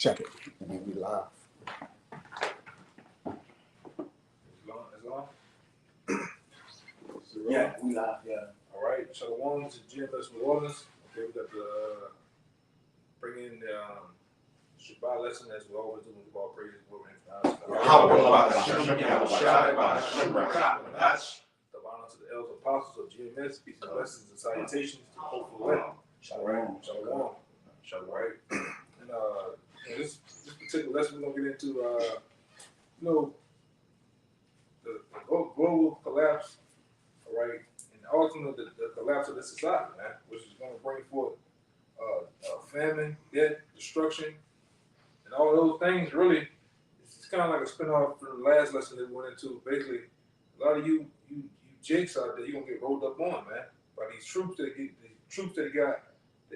Check it. And then we live. It's long? Yeah, we live, yeah. All right. Shalom to GMS New Orleans. Okay, we got to bring in the Shabbat lesson as we always do with all praises, glory, and honor. The honor to the elders apostles of GMS, peace and blessings and salutations to the hopeful elect. Shalom. Shalom. Shalom. Right. And this particular lesson we're gonna get into the global collapse, all right, and ultimately the collapse of the society, man, which is gonna bring forth famine, death, destruction, and all those things. Really, it's kind of like a spin-off from the last lesson that we went into. Basically, a lot of you jakes out there, you're gonna get rolled up on, man, by these troops that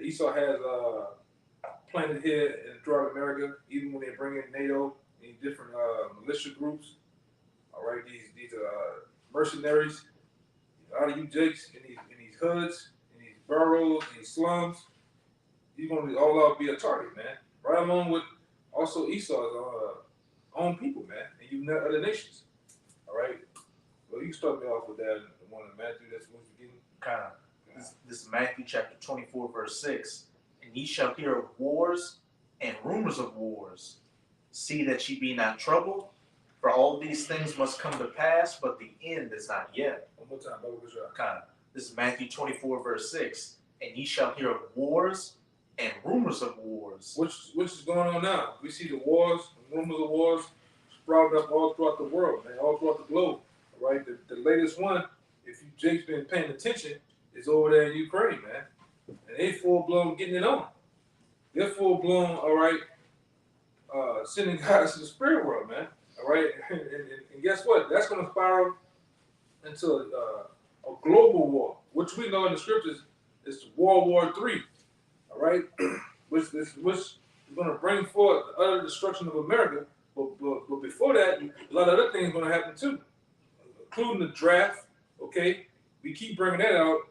Esau has planted here and throughout America. Even when they bring in NATO and different militia groups, all right, these mercenaries, a lot of you jakes in these hoods, in these boroughs, in these slums, you're gonna all out be a target, man. Right along with also Esau's own people, man, and you other nations. All right. Well, you can start me off with that one in Matthew. That's what you're getting. Kind of. This is Matthew chapter 24, verse 6. And ye shall hear of wars and rumors of wars. See that ye be not troubled, for all these things must come to pass, but the end is not yet. One more time, Bible Bishop. Kind of. This is Matthew 24, verse 6. And ye shall hear of wars and rumors of wars. Which is going on now? We see the wars, the rumors of wars sprouting up all throughout the world, man, all throughout the globe. All right. The latest one, if you Jake's been paying attention, is over there in Ukraine, man. And they full blown getting it on. They're full blown, all right, sending guys to the spirit world, man. All right. And guess what? That's going to spiral into a global war, which we know in the scriptures is World War III. All right, which is going to bring forth the utter destruction of America. But before that, a lot of other things are going to happen too, including the draft. Okay, we keep bringing that out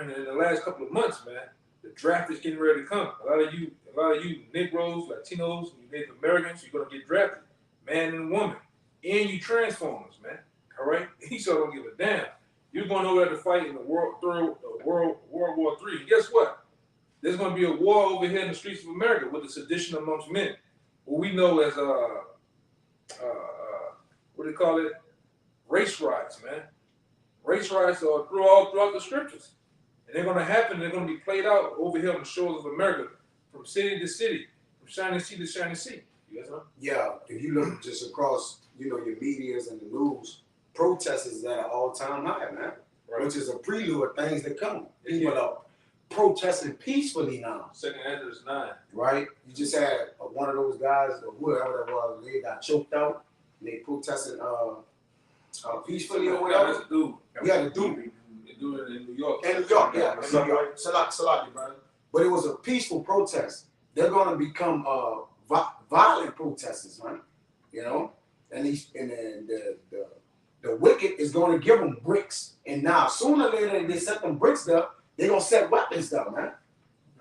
in the last couple of months, man. The draft is getting ready to come. A lot of you Negroes, Latinos, and you Native Americans, you're going to get drafted, man and woman, and you Transformers, man. All right, Esau don't give a damn. You're going over there to fight in the World War III. And guess what? There's going to be a war over here in the streets of America with the sedition amongst men, what we know as what do they call it? Race riots, man. Race riots are all throughout the scriptures, and they're going to happen. They're going to be played out over here on the shores of America, from city to city, from shining sea to shining sea. You guys know? Yeah, if you look just across, your medias and the news, protests is at an all-time high, man. Right. Which is a prelude of things that come. People are protesting peacefully now. 2 Ezra 9. Right? You just had one of those guys, or whoever that was, they got choked out. And they protested peacefully or whatever. That's a dude. Yeah, the dude. They do it in New York. In New York, yeah. In New York. Salaki, brother. But it was a peaceful protest. They're going to become violent protesters, man. And the wicked is going to give them bricks. And now, sooner or later, they set them bricks up, they're going to set weapons down, man.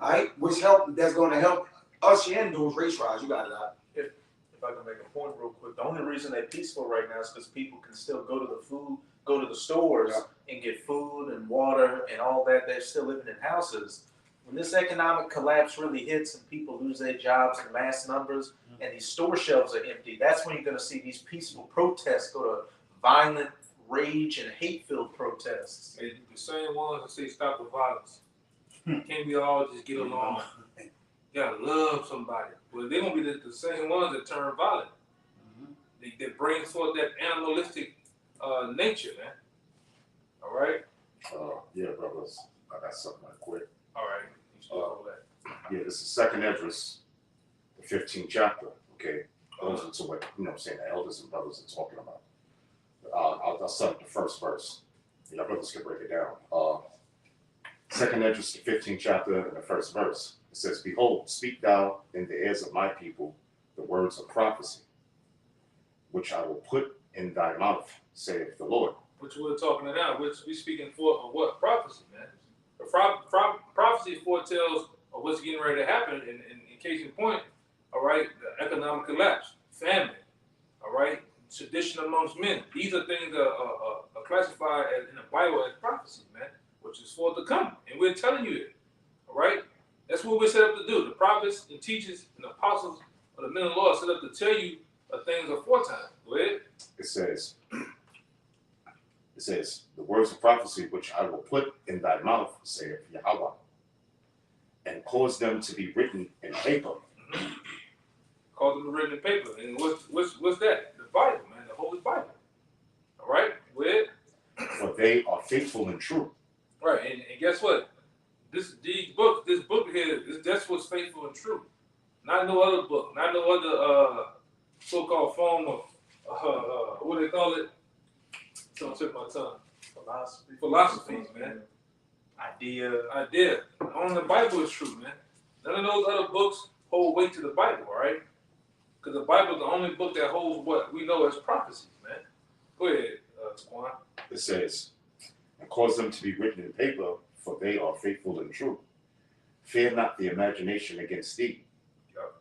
All right? That's going to help usher in those race riots. You got it out. If I can make a point real quick, the only reason they're peaceful right now is because people can still go to the stores and get food and water and all that. They're still living in houses. When this economic collapse really hits and people lose their jobs in mass numbers and these store shelves are empty, that's when you're going to see these peaceful protests go to violent rage and hate-filled protests. And the same ones that say stop the violence. Can't we all just get along? You gotta love somebody. Well, they're gonna be the same ones that turn violent. They bring forth that animalistic nature, man. All right. Yeah, brothers. I got something right quick. All right. You start all that. Yeah, this is 2 Ezra, the 15th chapter. Okay, goes into what the elders and brothers are talking about. I'll start with the first verse. Yeah, brothers can break it down. 2 Ezra, the 15th chapter, and the first verse. It says, "Behold, speak thou in the ears of my people the words of prophecy, which I will put in thy mouth, saith the Lord." Which we're talking about. Which we speaking for what? Prophecy, man. The prophecy foretells of what's getting ready to happen. And in case in point, all right, the economic collapse, famine, all right, sedition amongst men. These are things that are classified as, in the Bible as prophecy, man, which is for to come. And we're telling you it, all right? That's what we're set up to do. The prophets and teachers and apostles of the men of the Lord are set up to tell you things aforetime. Go ahead. It says, the words of prophecy which I will put in thy mouth, saith Yahweh, and cause them to be written in paper. Mm-hmm. Cause them to be written in paper. And what's that? The Bible, man, the Holy Bible. All right? Go ahead. For they are faithful and true. Right, and guess what? This book here, that's what's faithful and true. Not no other book, not no other so-called form of what do they call it? Don't tip my tongue. Philosophies, man. Idea. Only the Bible is true, man. None of those other books hold weight to the Bible, all right? Because the Bible is the only book that holds what we know as prophecies, man. Go ahead, Quan. It says, and cause them to be written in paper, for they are faithful and true. Fear not the imagination against thee. Yep.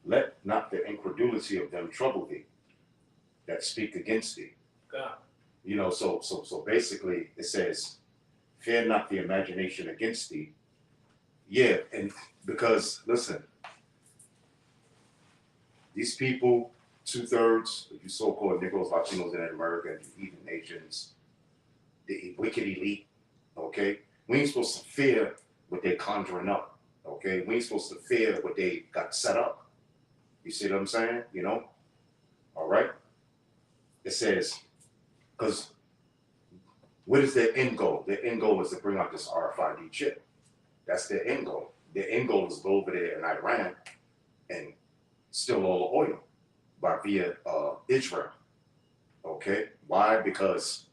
Let not the incredulity of them trouble thee that speak against thee. God. You know, so basically it says, fear not the imagination against thee. Yeah, and because listen, these people, 2/3 of you so-called Negroes, Latinos in America, and even nations, the wicked elite, okay? We ain't supposed to fear what they conjuring up, okay? We ain't supposed to fear what they got set up. You see what I'm saying? You know? All right? It says, because what is their end goal? Their end goal is to bring out this RFID chip. That's their end goal. Their end goal is to go over there in Iran and steal all the oil via Israel. Okay? Why? Because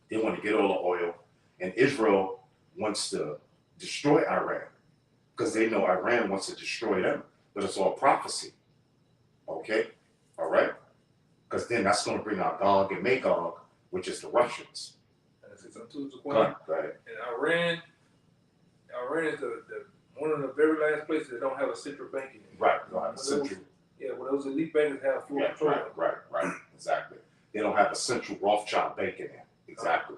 they want to get all the oil, and Israel wants to destroy Iran because they know Iran wants to destroy them. But it's all prophecy. Okay? All right? Because then that's going to bring out Gog and Magog, which is the Russians. Go ahead. And Iran is the one of the very last places that don't have a central bank in it. Right. Right. Central. Well, those elite bankers have full control. Right. Exactly. They don't have a central Rothschild bank in there. Exactly.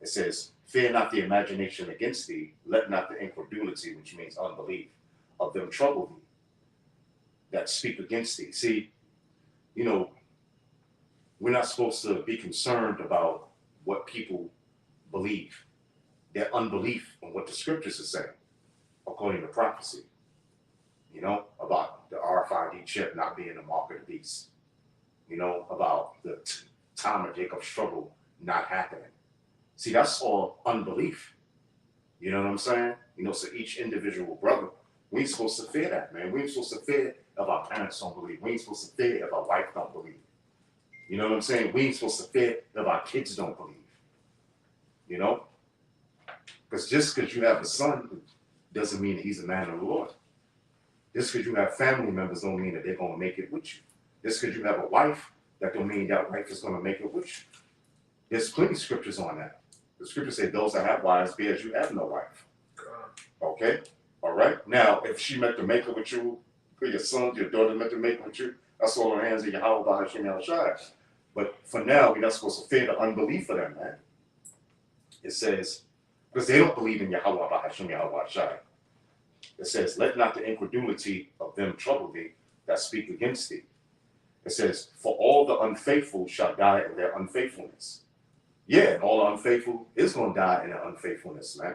It says, fear not the imagination against thee, let not the incredulity, which means unbelief, of them trouble thee, that speak against thee. See, you know, we're not supposed to be concerned about what people believe, their unbelief in what the scriptures are saying, according to prophecy. You know, about the RFID chip not being the mark of the beast. You know, about the time of Jacob's trouble not happening. See, that's all unbelief. You know what I'm saying? You know, so each individual brother, we ain't supposed to fear that, man. We ain't supposed to fear if our parents don't believe. We ain't supposed to fear if our wife don't believe. You know what I'm saying? We ain't supposed to fear if our kids don't believe. You know? Because just because you have a son doesn't mean that he's a man of the Lord. Just because you have family members don't mean that they're going to make it with you. Just because you have a wife, that don't mean that wife is going to make it with you. There's plenty of scriptures on that. The scriptures say, those that have wives, be as you have no wife. Okay? All right? Now, if she meant to make it with you, or your son, your daughter meant to make it with you, that's all in the hands of Yahweh by Hashem Yahushai. But for now, we're not supposed to fear the unbelief of them, man. It says, because they don't believe in Yahweh by Hashem Yahushai. It says, let not the incredulity of them trouble thee that speak against thee. It says, for all the unfaithful shall die in their unfaithfulness. Yeah, and all the unfaithful is going to die in their unfaithfulness, man.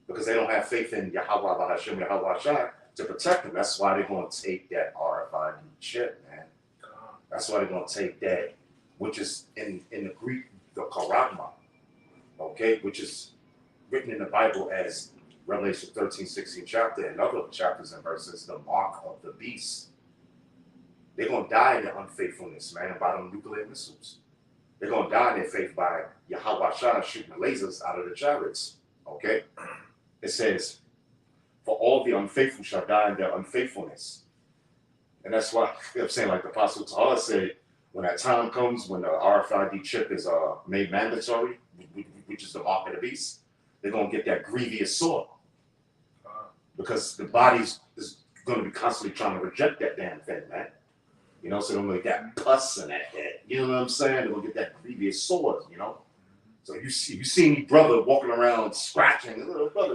Because they don't have faith in Yahweh by Hashem Yahushai to protect them. That's why they're going to take that RFID chip, man. That's why they're going to take that, which is in the Greek, the charagma, okay, which is written in the Bible as Revelation 13, 16 chapter, and other chapters and verses, the mark of the beast. They're going to die in their unfaithfulness, man, by them nuclear missiles. They're going to die in their faith by Yahweh Shah shooting the lasers out of the chariots, okay? It says, for all the unfaithful shall die in their unfaithfulness. And that's why I'm saying, like the Apostle Tahar said, when that time comes, when the RFID chip is made mandatory, which is the mark of the beast, they're going to get that grievous sword. Because the body is going to be constantly trying to reject that damn thing, man. You know, so they're going to get that pus in that head. You know what I'm saying? They're going to get that grievous sores, you know? So you see any brother walking around scratching, little brother,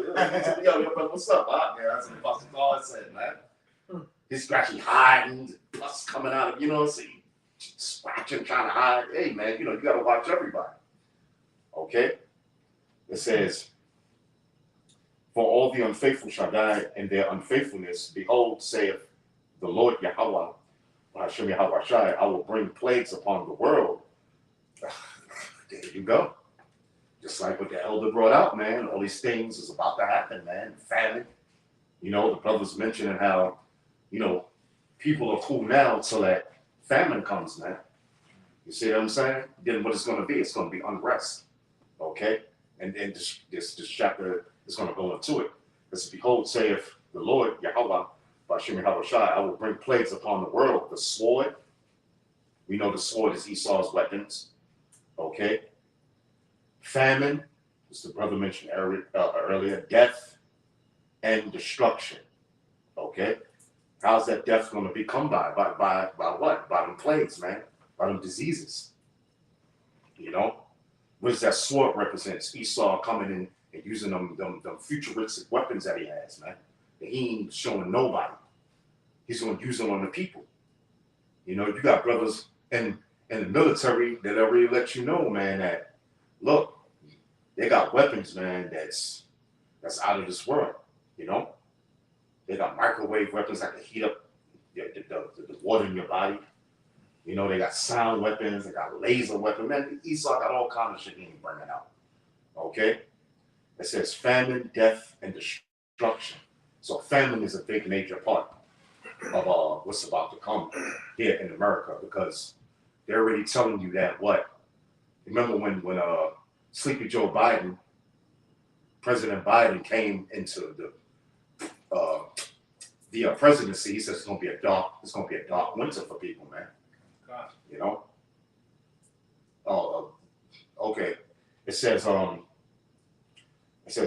yo, brother, what's up? Huh? Yeah, that's what Apostle Paul said, man. He's scratching, hiding, pus coming out of, you know, see, scratching, trying to hide. Hey, man, you know, you got to watch everybody. Okay? It says, for all the unfaithful shall die in their unfaithfulness. Behold, saith the Lord Yahweh, Hashem Yahweh Shai, I will bring plagues upon the world. There you go. Just like what the elder brought out, man. All these things is about to happen, man. Famine. You know, the brothers mentioning how, you know, people are cool now till that famine comes, man. You see what I'm saying? Then what it's going to be? It's going to be unrest. Okay? And this chapter is going to go into it. It's, behold, saith the Lord, Yahweh, Hashem Yahweh Shai, I will bring plagues upon the world. The sword. We know the sword is Esau's weapons. Okay? Famine, as the brother mentioned earlier, death and destruction. Okay? How's that death going to be come by? By what? By them plagues, man. By them diseases. You know? What does that sword represent? Esau coming in and using them futuristic weapons that he has, man. That he ain't showing nobody. He's going to use them on the people. You know, you got brothers in the military that already let you know, man, that, look, they got weapons, man, that's out of this world, you know? They got microwave weapons that can heat up the water in your body. You know, they got sound weapons, they got laser weapons. Man, Esau got all kinds of shit he ain't bringing out. Okay? It says famine, death, and destruction. So famine is a big major part of what's about to come here in America, because they're already telling you that what? Remember when Sleepy Joe Biden, President Biden came into the presidency, he says it's gonna be a dark winter for people, man. God. You know? Okay. It says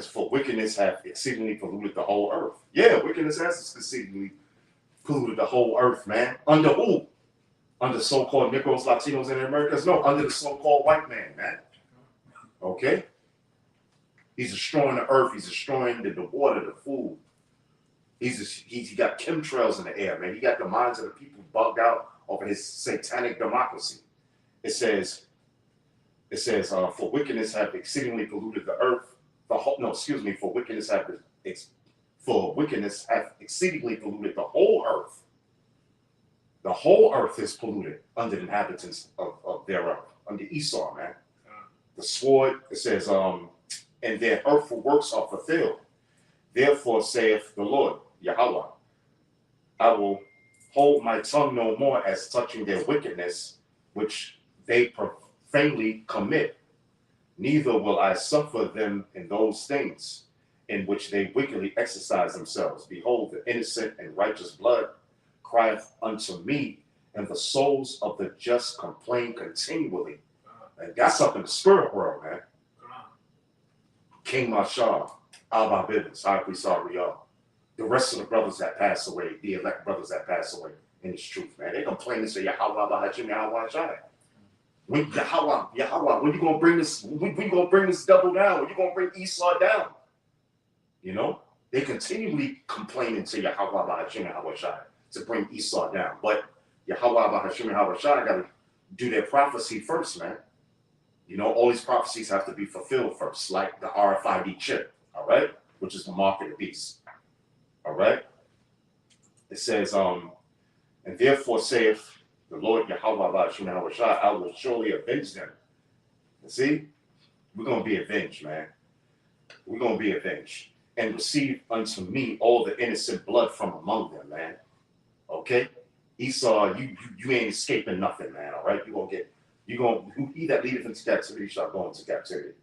for wickedness hath exceedingly polluted the whole earth. Yeah, wickedness has exceedingly polluted the whole earth, man. Under who? Under so-called Negroes, Latinos, and Americans? No, under the so-called white man, man. Okay? He's destroying the earth. He's destroying the water, the food. He got chemtrails in the air, man. He got the minds of the people bugged out over his satanic democracy. It says, for wickedness have exceedingly polluted the earth. For wickedness have exceedingly polluted the whole earth. The whole earth is polluted under the inhabitants of thereof, under Esau, man. The sword, it says, and their hurtful works are fulfilled. Therefore saith the Lord, Yahweh, I will hold my tongue no more as touching their wickedness, which they profanely commit. Neither will I suffer them in those things in which they wickedly exercise themselves. Behold, the innocent and righteous blood crieth unto me, and the souls of the just complain continually. And that's up in the spirit world, man. King Marshall, Abba Bibbins, High Priest Ariel, the rest of the brothers that pass away, the elect brothers that pass away in this truth, man. They complain and say, Yahweh, Bahachim, Yahweh, Shai. When Yahweh, when you gonna bring this? When you gonna bring this devil down? When you gonna bring Esau down? You know, they continually complaining to Yahweh, Bahachim, Yahweh, Shai, to bring Esau down. But Yahweh, Bahachim, Yahweh, Shai got to do their prophecy first, man. You know, all these prophecies have to be fulfilled first, like the RFID chip, all right, which is the mark of the beast, all right. It says, and therefore saith the Lord Yahweh, I will surely avenge them. You see, we're gonna be avenged, man. We're gonna be avenged and receive unto me all the innocent blood from among them, man. Okay, Esau, you ain't escaping nothing, man. All right, he that leadeth into captivity shall go into captivity.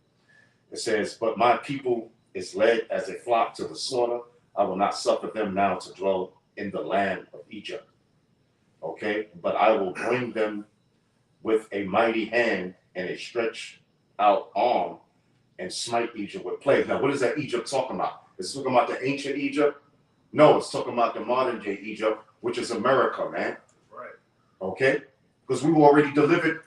It says, but my people is led as a flock to the slaughter. I will not suffer them now to dwell in the land of Egypt. Okay, but I will bring them with a mighty hand and a stretched out arm and smite Egypt with plague. Now, what is that Egypt talking about? Is it talking about the ancient Egypt? No, it's talking about the modern day Egypt, which is America, man. Right. Okay? Because we were already delivered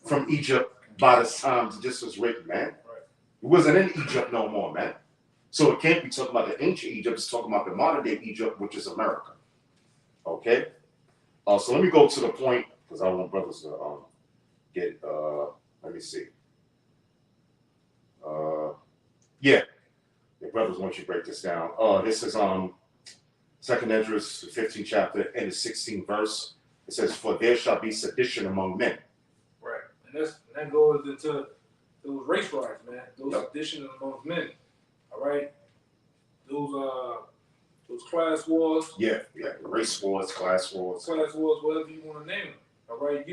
from Egypt by the time this was written, man. Right. It wasn't in Egypt no more, man. So it can't be talking about the ancient Egypt, it's talking about the modern day Egypt, which is America. Okay? So let me go to the point, because I want brothers to get, let me see. Yeah, the brothers want you to break this down. This is Second Esdras, the 15th chapter, and the 16th verse. It says, "For there shall be sedition among men." Right. And that goes into those race riots, man. Those Yep. seditions amongst men. All right. Those class wars. Yeah, race wars, class wars. Whatever you want to name them. All right.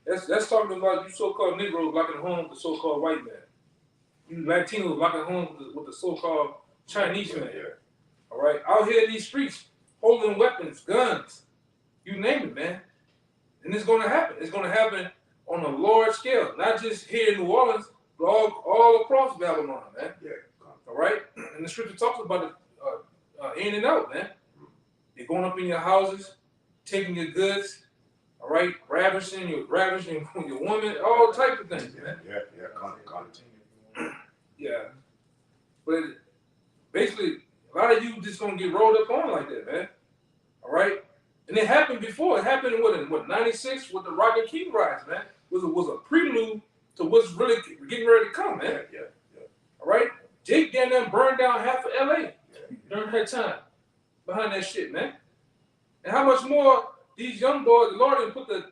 That's talking about you so-called Negroes locking home with the so-called white man. You Latinos locking home with the so-called Chinese man. Yeah. All right. Out here in these streets, holding weapons, guns, you name it, man. And it's going to happen. It's going to happen on a large scale, not just here in New Orleans, but all across Babylon, man. Yeah. All right. And the scripture talks about it in and out, man. They're going up in your houses, taking your goods, all right, ravishing your woman, all types of things, man. Yeah. Yeah. But basically, a lot of you just gonna get rolled up on like that, man. All right. And it happened before. It happened in 96 with the Rock and King riots, man. Was a prelude to what's really getting ready to come, man. Yeah. All right. Jake down there burned down half of LA during that time behind that shit, man. And how much more these young boys, the Lord didn't put the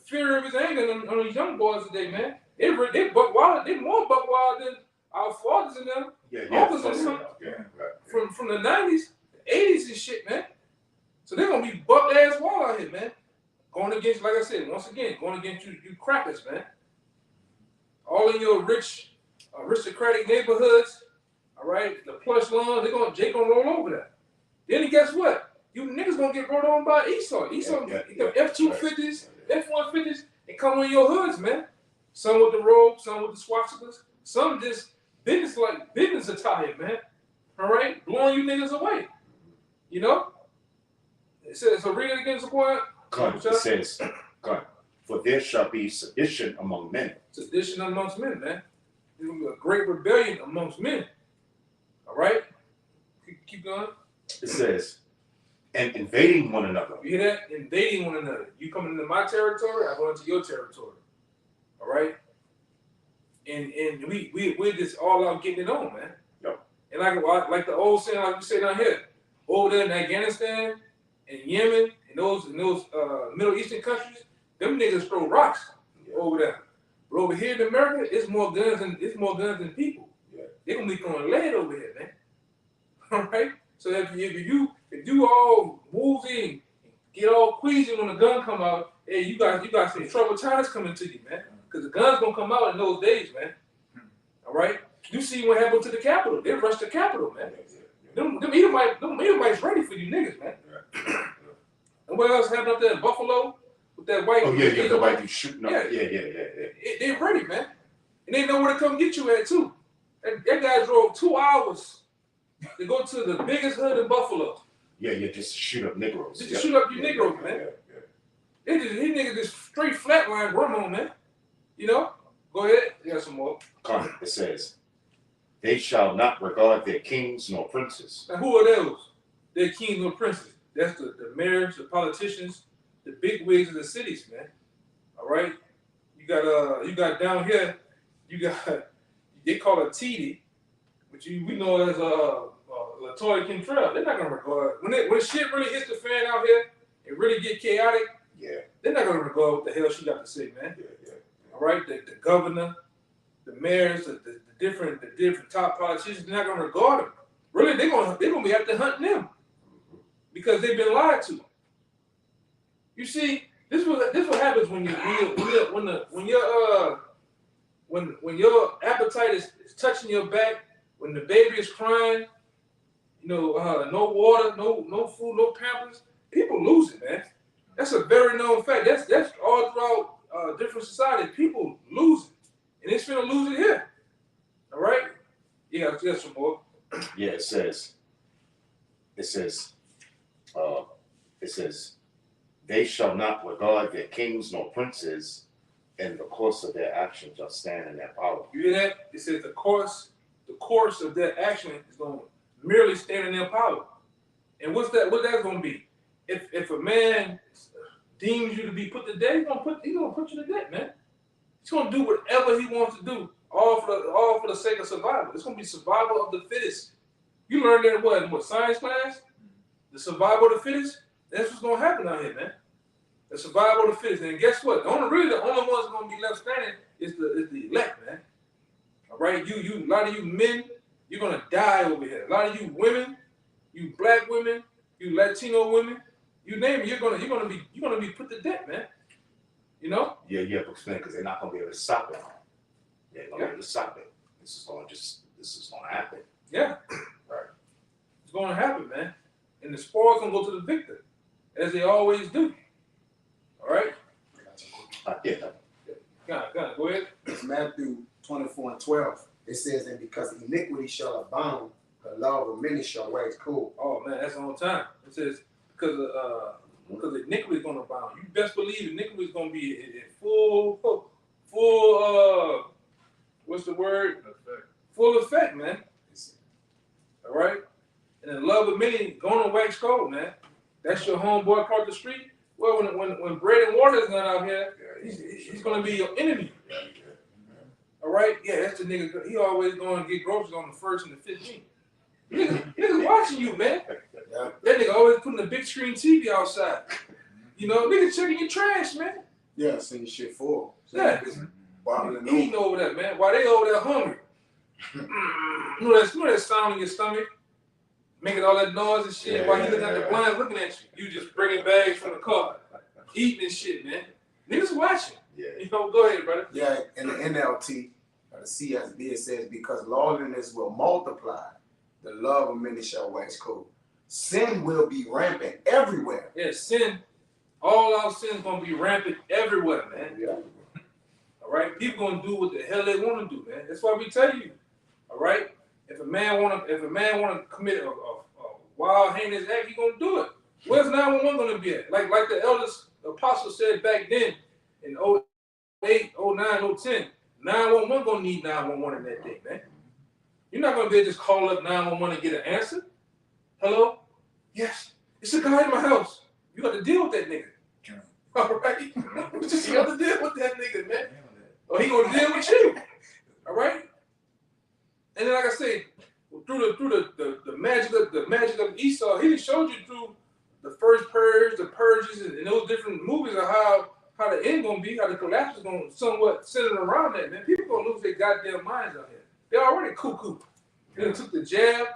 fear of his anger on these young boys today, man. They buck wild, they more buck wild than our fathers and them. Uncles and them from the 90s, the 80s and shit, man. So they're gonna be buck ass wild out here, man. Going against, like I said, once again, going against you crackers, man. All in your rich, aristocratic neighborhoods, all right, the plush lawns, Jake gonna roll over that. Then guess what? You niggas gonna get rolled on by Esau. F-250s, F-150s, they come in your hoods, man. Some with the robe, some with the swastikas, some just business attire, man. All right, blowing you niggas away. You know? It says, so read it again, Zaquan. It says, "For there shall be sedition among men." Sedition amongst men, man. There's gonna be a great rebellion amongst men. All right? Keep going. It says, "and invading one another." You hear that? Invading one another. You come into my territory, I go into your territory. All right? And we're just all out getting it on, man. Yep. And like the old saying, like we say down here, over there in Afghanistan and Yemen and those Middle Eastern countries, them niggas throw rocks over there. But over here in America, it's more guns than people. Yeah. They're gonna be throwing lead over here, man. All right? So if you all woozy, get all queasy when the gun come out, hey, you got some troubled times coming to you, man. Because the gun's gonna come out in those days, man. All right? You see what happened to the Capitol. They rushed the Capitol, man. Them Edomites ready for you niggas, man. And what else happened up there in Buffalo with that white? Oh yeah, the white dude shooting up. Yeah. They ready, man. And they know where to come get you at too. That guy drove 2 hours to go to the biggest hood in Buffalo. Yeah, just to shoot up Negroes. Just to shoot up you Negroes, man. These niggas just straight flatline run on, man. You know? Go ahead. You got some more. It says, "They shall not regard their kings nor princes." Now who are those? They're kings or princes. That's the mayors, the politicians, the big wigs of the cities, man. All right? You got down here, they call it TD, which we know as Latoya Kentrell. They're not gonna regard when shit really hits the fan out here and really get chaotic. Yeah. They're not gonna regard what the hell she got to say, man. Yeah. All right, the governor, the mayors, the different top politicians, they're not gonna regard them. Really, they're gonna be out there hunting them because they've been lied to. You see, this what happens when your appetite is touching your back, when the baby is crying, no water, no food, no pampers. People lose it, man. That's a very known fact. That's all throughout different societies. People lose it, and it's finna lose it here. All right? Yeah, some more. Yeah, it says, it says, they shall not regard their kings nor princes, and the course of their actions shall stand in their power. You hear that? It says the course of their action is going to merely stand in their power. And what's that's going to be? If a man deems you to be put to death, he's gonna put you to death, man. He's gonna do whatever he wants to do, all for the sake of survival. It's gonna be survival of the fittest. You learned that in what science class? The survival of the fittest. That's what's gonna happen out here, man. The survival of the fittest. And guess what? The only ones gonna be left standing is the elect, man. All right, a lot of you men, you're gonna die over here. A lot of you women, you black women, you Latino women, you name it, you're gonna be put to death, man. You know? Yeah, explain, because they're not gonna be able to stop it. They're not gonna be able to stop it. This is gonna happen. Yeah. Right. It's gonna happen, man. And the spoils gonna go to the victor, as they always do. All right? Yeah. Go ahead. It's Matthew 24:12. It says, and because iniquity shall abound, the love of many shall wax cold. Oh man, that's on time. It says because iniquity is gonna abound. You best believe iniquity is gonna be in full what's the word? Effect. Full effect, man. All right? And the love of many gonna wax cold, man. That's your homeboy across the street. Well, when bread and water is not out here, he's gonna be your enemy. All right? Yeah, that's the nigga. He always going to get groceries on the 1st and the 15th. Niggas watching you, man. Yeah. That nigga always putting a big screen TV outside. You know, niggas checking your trash, man. Yeah, seeing shit full. Yeah. Bobbling Eating over there, man. While they over there hungry. You know that sound in your stomach? Making all that noise and shit while you looking at the blinds looking at you. You just bringing bags from the car. Eating and shit, man. Niggas watching. Yeah. You know, go ahead, brother. Yeah, in the NLT, the CSB, it says, because lawlessness will multiply, the love of many shall wax cold. Sin will be rampant everywhere. Yeah, sin, all our sins gonna be rampant everywhere, man. Yeah. All right, people gonna do what the hell they want to do, man. That's why we tell you. All right, if a man wanna commit a wild, heinous act, he gonna do it. Where's 911 gonna be at? Like the elders, the apostles said back then in 08, 09, 010, 911 gonna need 911 in that day, man. You're not gonna be able to just call up 911 and get an answer. Hello? Yes, it's a guy in my house. You got to deal with that nigga. All right? You just got to deal with that nigga, man. Or he gonna deal with you. All right? And then, like I say, through the magic of Esau, he showed you through the first purge, the purges, and those different movies of how the end gonna be, how the collapse is gonna somewhat center around that, man. People gonna lose their goddamn minds out here. They're already cuckoo. They done took the jab.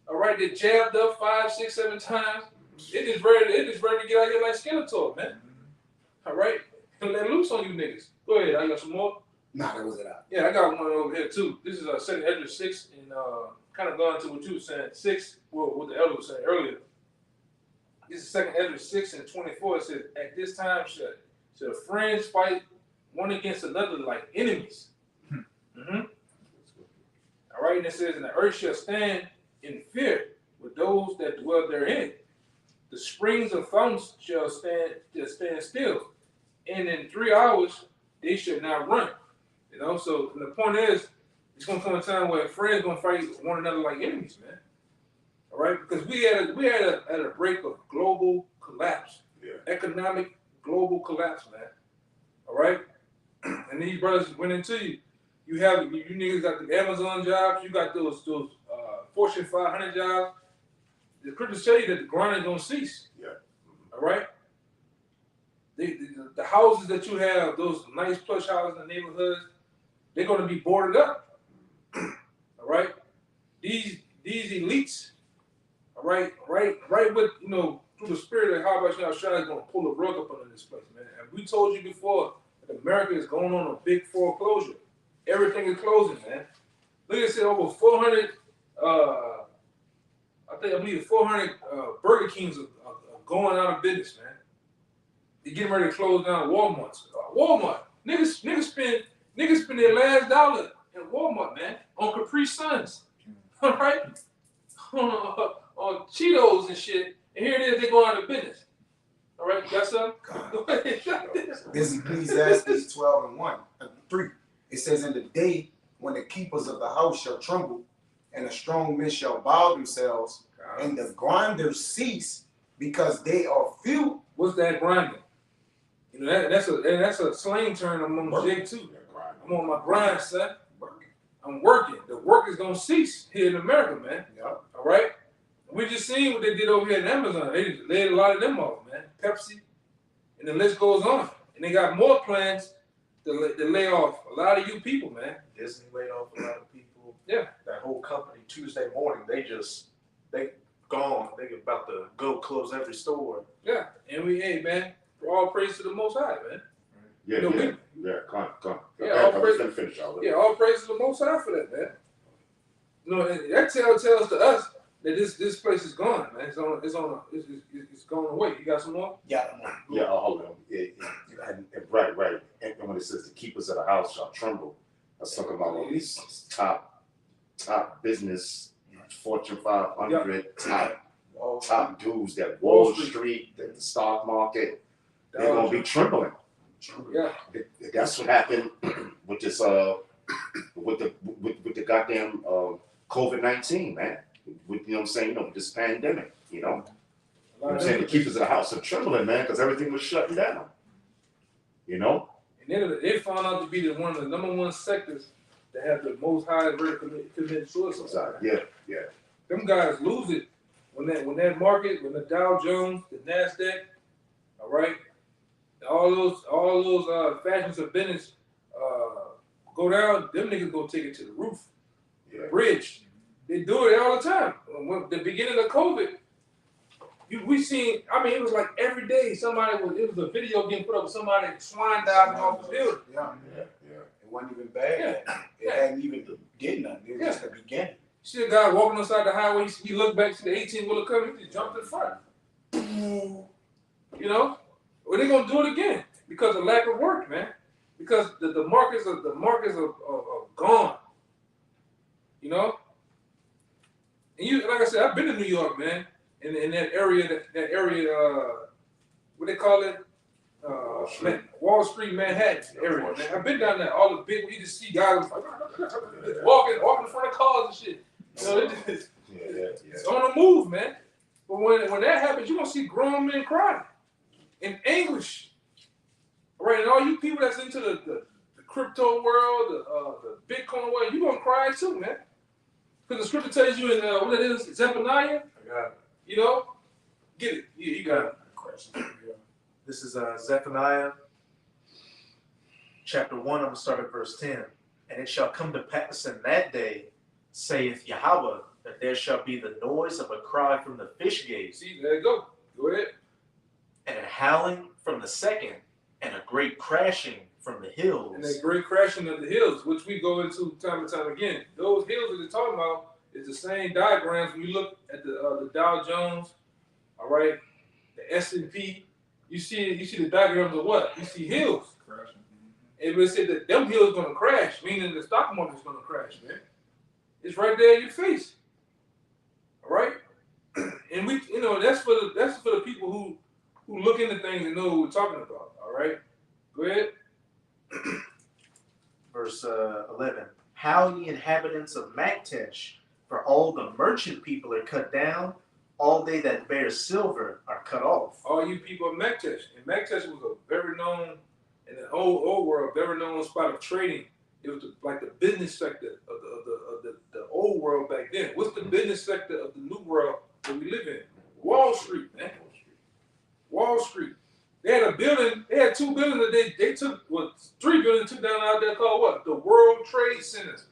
All right, they jabbed up 5, 6, 7 times. It just ready to get out here like Skeletor, man. All right, and let loose on you niggas. Go ahead, I got some more. Nah, that was it out. Yeah, I got one over here too. This is 2 Ezra 6, and kind of going to what you were saying. 6, well, what the elder was saying earlier. This is 2 Ezra 6 and 24. It says, at this time shall friends fight one against another like enemies. Mm-hmm. All right, and it says, and the earth shall stand in fear with those that dwell therein. The springs of fountains shall stand still, and in 3 hours they shall not run. You know, so the point is, it's gonna come a time where friends gonna fight one another like enemies, man. All right, because we at a break of global collapse, economic global collapse, man. All right, and these brothers went into you. You niggas got the Amazon jobs. You got those Fortune 500 jobs. The scriptures tell you that the grind is gonna cease. Yeah. All right. The houses that you have, those nice plush houses in the neighborhoods, they're gonna be boarded up. All right. These elites. All right. Right with through the spirit of how about Shah is gonna pull a rug up under this place, man. And we told you before that America is going on a big foreclosure. Everything is closing, man. Look at it, over 400. I believe 400 Burger Kings are going out of business, man. They're getting ready to close down Walmart. Walmart, niggas spend their last dollar in Walmart, man, on Capri Suns, all right, on Cheetos and shit, And here it is, they go out of business. All right, you got something? Go ahead. This is Ecclesiastes 12 and 1, 3. It says, in the day when the keepers of the house shall tremble, and the strong men shall bow themselves, and the grinders cease, because they are few. What's that grinding? You know, that's a slang term among Jake too. I'm on my grind, son. I'm working. The work is gonna cease here in America, man. Yep. All right. We just seen what they did over here in Amazon. They laid a lot of them off, man. Pepsi, and the list goes on. And they got more plans to lay off a lot of you people, man. Disney laid off a lot of people. Yeah. That whole company Tuesday morning, they gone. They about to go close every store. Yeah. And hey, man, all praise to the Most High, man. Yeah, You know, come on. Yeah, all praise- Let me finish all Yeah, all praise to the Most High for that, man. You know, and that tells to us that this place is gone, man. It's going away. You got some more? Yeah. Yeah, hold on. Right. And when it says the keepers of the house shall tremble, that's talking about all these top business, Fortune 500, top dudes that Wall Street, the stock market, they're gonna be trembling. Yeah. That's what happened with this with the goddamn COVID-19, man. With, you know what I'm saying, with this pandemic, you know. I'm saying the keepers of the house are trembling, man, because everything was shutting down. You know? And then they found out to be one of the number one sectors that have the most high rate of committed suicide. Yeah. Them guys lose it when that market, when the Dow Jones, the NASDAQ, all right, all those fashions of business go down. Them niggas gonna take it to the roof, Yeah. bridge. They do it all the time. When the beginning of COVID, we seen. I mean, it was like every day it was a video getting put up with somebody swine diving off the building. Yeah. Yeah. It wasn't even bad. It hadn't even did nothing. It was just the beginning. See a guy walking outside the highway, he looked back to the 18-wheeler coming, he just jumped in front. You know? Well, they're gonna do it again because of lack of work, man. Because the markets are gone. You know? And like I said, I've been to New York, man. In that area, what they call it? Wall Street, Manhattan area. Man. I've been down there. All the big, you just see guys walking in front of cars and shit. You know, it's on the move, man. But when that happens, you're gonna see grown men crying in anguish. All right, and all you people that's into the crypto world, the Bitcoin world, you're gonna cry too, man. Because the scripture tells you in what it is, Zephaniah. I got it. You know, get it. Yeah, you got it. This is Zephaniah chapter 1. I'm going to start at verse 10. And it shall come to pass in that day, saith Yahweh, that there shall be the noise of a cry from the fish gate. See, there you go. Go ahead. And a howling from the second, and a great crashing from the hills. And that great crashing of the hills, which we go into time and time again. Those hills that they're talking about is the same diagrams when you look at the Dow Jones, all right, the S&P. You see the diagrams of what? You see hills. Crashing. And we said that them hills gonna crash, meaning the stock market's gonna crash, man. It's right there in your face. All right? And we, you know, that's for the people who look into things and know what we're talking about. All right? Go ahead. Verse 11. How ye inhabitants of Maktesh, for all the merchant people are cut down, all they that bear silver are cut off. All you people of Maktesh. And Maktesh was a very known, in the old world, very known spot of trading. It was like the business sector of the old world back then. What's the business sector of the new world that we live in? Wall Street, man. Wall Street. They had a building, they had 2 buildings that they took, 3 buildings took down out there called what? The World Trade Centers.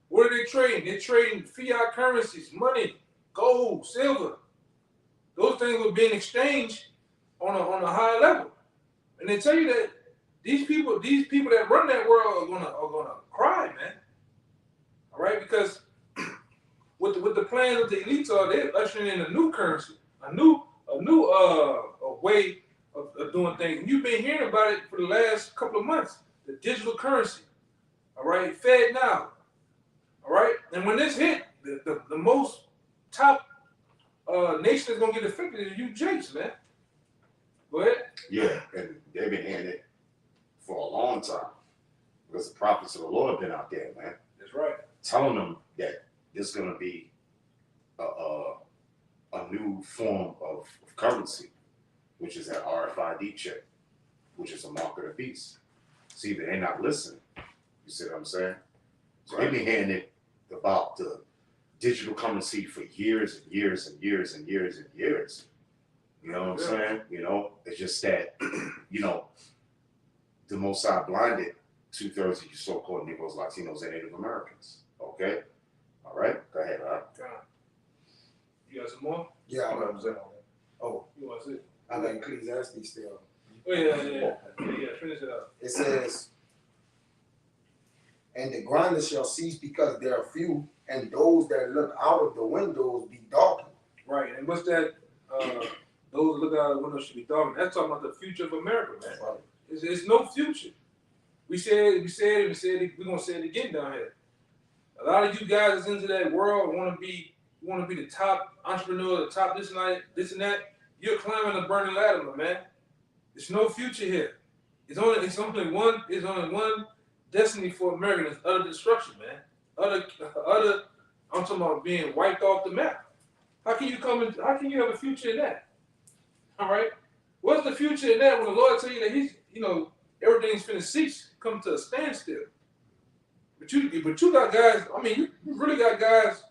What are they trading? They're trading fiat currencies, money, gold, silver. Those things were being exchanged on a high level. And they tell you that these people that run that world are gonna cry, man. All right, because with the plans of the elites they're ushering in a new currency, a new way of doing things. And you've been hearing about it for the last couple of months. The digital currency. All right, Fed now. All right, and when this hit, the most top nation that's gonna get affected is you Jakes, man. Go ahead. Yeah, and they've been hearing it for a long time because the prophets of the Lord have been out there, man, That's right. telling them that there's going to be a new form of currency, which is that RFID chip, which is a mark of the beast. See, they're not listening. You see what I'm saying? So they've been hearing it about the digital currency for years and years and years and years and years. You know what I'm saying? You know, it's just that, you know, the Most High blinded 2/3 of you so-called Negroes, Latinos, and Native Americans. Okay? All right? Go ahead, all right? You got some more? Yeah, I'm representing. oh, You want to see? I got Ecclesiastes still. Oh, yeah. Finish it up. It says, and the grinders shall cease because there are few, and those that look out of the windows be darkened. Right, and what's that? Those that look out of the window should be darkened. That's talking about the future of America, man. Right. It's no future. We said it. We're gonna say it again down here. A lot of you guys that's into that world want to be the top entrepreneur, the top this and that. You're climbing the burning ladder, my man. There's no future here. It's only one destiny for America. It's utter destruction, man. Utter. I'm talking about being wiped off the map. How can you have a future in that? All right. What's the future in that when the Lord tell you that He's, everything's finna cease, come to a standstill? But you got guys. I mean, you really got guys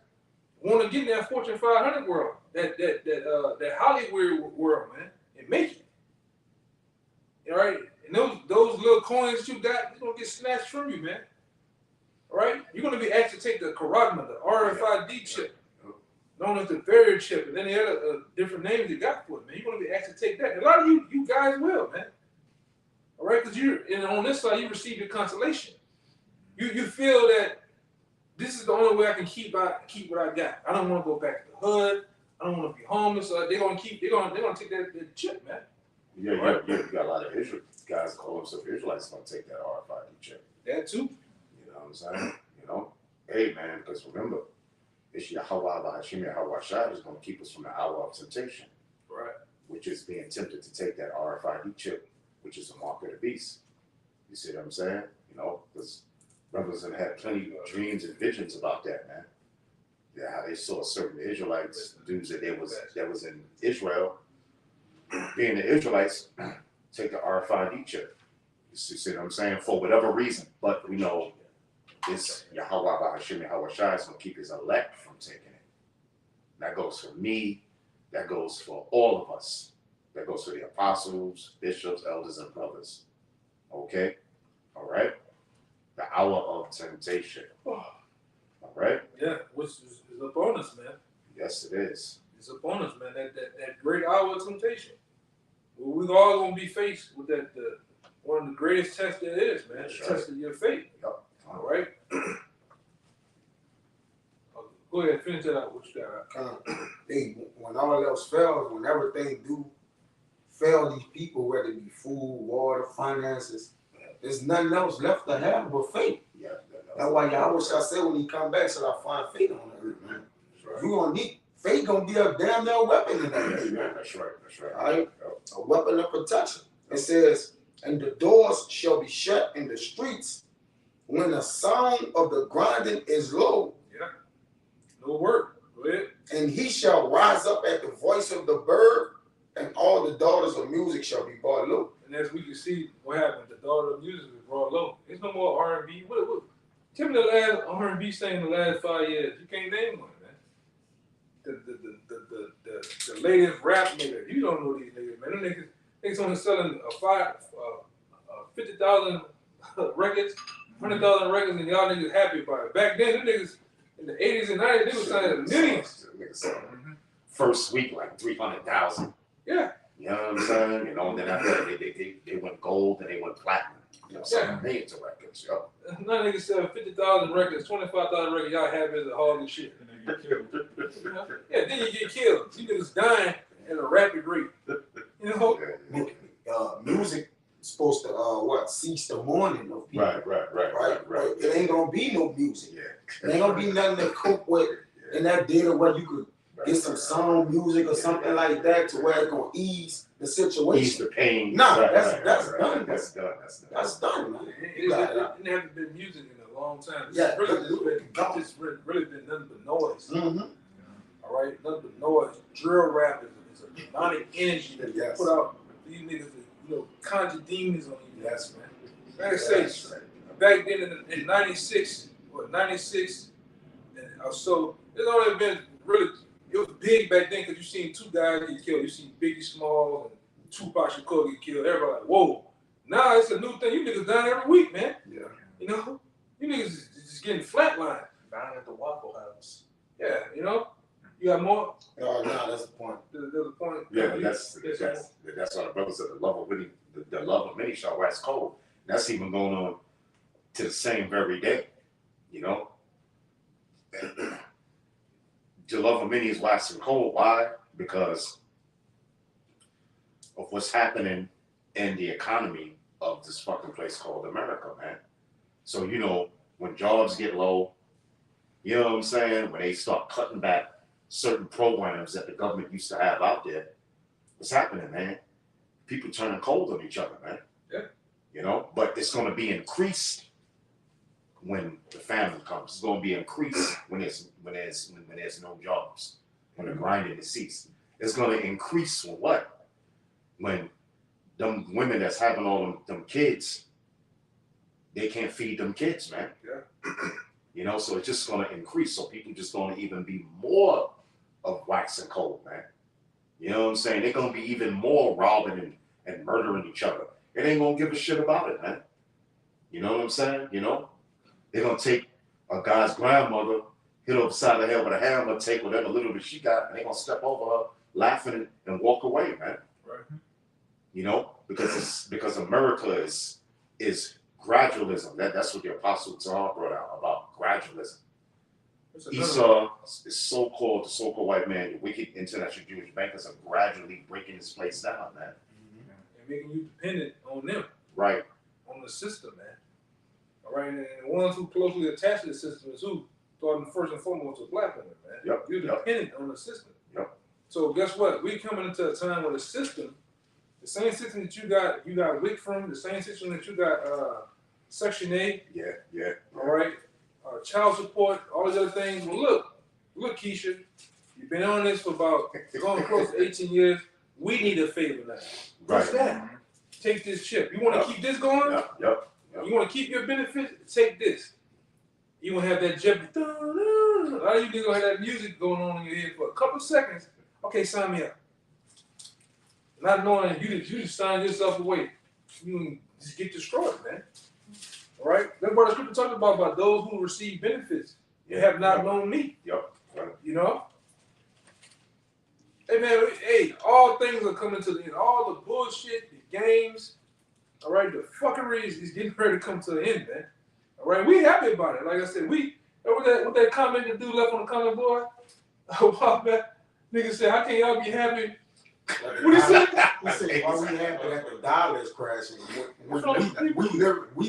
want to get in that Fortune 500 world, that Hollywood world, man, and make it. All right. And those little coins that you got, it's gonna get snatched from you, man. All right. You're gonna be asked to take the Karagma, the RFID chip, known as the variant chip, and then the other different names you got for it, man. You're gonna be asked to take that. And a lot of you guys will, man. All right, because on this side you receive your consolation. You feel that this is the only way I can keep what I got. I don't want to go back to the hood. I don't want to be homeless. They're gonna take that chip, man. Yeah, you got a lot of guys that call themselves Israelites going to take that RFID chip. That too. You know what I'm saying? Hey, man, because remember, it's Yahweh Bahashim Yahweh Shai is going to keep us from the hour of temptation. Right. Which is being tempted to take that RFID chip, which is a mark of the beast. You see what I'm saying? Because brothers have had plenty of dreams and visions about that, man. Yeah, how they saw certain Israelites, dudes that was in Israel, being the Israelites, take the RFID chip. You see what I'm saying? For whatever reason. But we know this Yahweh Bahashim Yahweh Shai is going to keep his elect from taking it. That goes for me. That goes for all of us. That goes for the apostles, bishops, elders, and brothers. Okay? All right? The hour of temptation. All right? Yeah, which is upon us, man. Yes, it is. It's upon us, man. That great hour of temptation. Well, we're all gonna be faced with that. One of the greatest tests there is, man. That's The right. test of your faith. Yep. All right. Go ahead, finish that out. What you got? When all else fails, when everything do fail these people, whether it be food, water, finances, there's nothing else left to have but faith. Yeah. That's why Yahweh shall say when He come back, shall I find faith on earth, man. Right. You gonna need faith. Gonna be a damn near weapon in that day, man. That's right. All right, a weapon of protection. It says, and the doors shall be shut in the streets when the sound of the grinding is low. Yeah. No work. Go ahead. And he shall rise up at the voice of the bird, and all the daughters of music shall be brought low. And as we can see, what happened? The daughter of music was brought low. There's no more R&B. What? Tell me the last R&B thing in the last 5 years. You can't name one, man. The latest rap nigga. You don't know these niggas, man. Them niggas only selling 50,000 records, 100,000 records, and y'all niggas happy about it. Back then, them niggas in the 80s and 90s, they was selling millions. First week, like 300,000. Yeah. You know what I'm saying? And then after that, they went gold and they went platinum. Selling millions of records. Yo. Now niggas sell 50,000 records, 25,000 records, y'all happy as a hog and shit. Yeah, then you get killed. You niggas dying at a rapid rate. Music is supposed to cease the mourning of people. Right. It ain't gonna be no music. Yeah. There ain't gonna be nothing to cope with in that day where you could get some sound music or something like that to where it's gonna ease the situation. Ease the pain. Nah, Right, that's right, done. right, right. That's done. That's done. That's done, man. It hasn't been music in a long time. It's Yeah, really been nothing but noise. Mm-hmm. All right, nothing but noise. Drill rap is a demonic energy that Yes. put out these niggas that conjure demons on you. Yes, man. Like I say, back then in '96 and so, there's only been really, it was big back then because you seen two guys get killed. You seen Biggie Smalls and Tupac Shakur get killed. Everybody like, whoa. Now it's a new thing. You niggas dying every week, man. Yeah. You know? You niggas is just getting flatlined. Down at the Waffle House. Yeah, you know? You got more? Oh, no, that's the point. There's a point. Yeah, that's why the brothers said the love of many, the love of many shall wax cold. That's even going on to the same very day, you know. The love of many is waxing cold. Why? Because of what's happening in the economy of this fucking place called America, man. So when jobs get low, you know what I'm saying? When they start cutting back certain programs that the government used to have out there, what's happening, man? People turning cold on each other, man. Yeah. But it's going to be increased when the famine comes. It's going to be increased when there's no jobs, when the grinding is ceased. It's going to increase when what? When them women that's having all them kids, they can't feed them kids, man. Yeah. So it's just going to increase. So people just going to even be more of wax and cold, man. You know what I'm saying? They're going to be even more robbing and murdering each other. They ain't going to give a shit about it, man. You know what I'm saying? They're going to take a guy's grandmother, hit her upside the head with a hammer, take whatever little bit she got, and they're going to step over her, laughing and walk away, man. Right. Because America is gradualism. That's what the Apostle John brought out about gradualism. Esau is the so-called white man, the wicked international Jewish bankers are gradually breaking this place down, man. And making you dependent on them. Right. On the system, man. All right, and the ones who closely attached to the system is who? Starting first and foremost with black women, man. Yep. You're dependent on the system. Yep. So guess what? We're coming into a time where the system, the same system that you got WIC from, the same system that you got Section 8. Yeah. All right. Child support, all these other things. Well, look, Keisha, you've been on this for about going close to 18 years. We need a favor now. What's that? Take this chip. You want to keep this going? Yep. You want to keep your benefits? Take this. You want to have that jeopardy. A lot of you gonna have that music going on in your head for a couple seconds. Okay, sign me up. Not knowing you just sign yourself away. You can just get destroyed, man. All right? That's what the scripture talks about those who receive benefits. You have not known me. Yep. You know? Hey, man, all things are coming to the end. All the bullshit, the games, all right, the fuckery is getting ready to come to the end, man. All right? We happy about it. Like I said, what that comment the dude left on the comment board? A while back, nigga said, how can y'all be happy? What he said? He said, why we happy that the dollar is crashing? We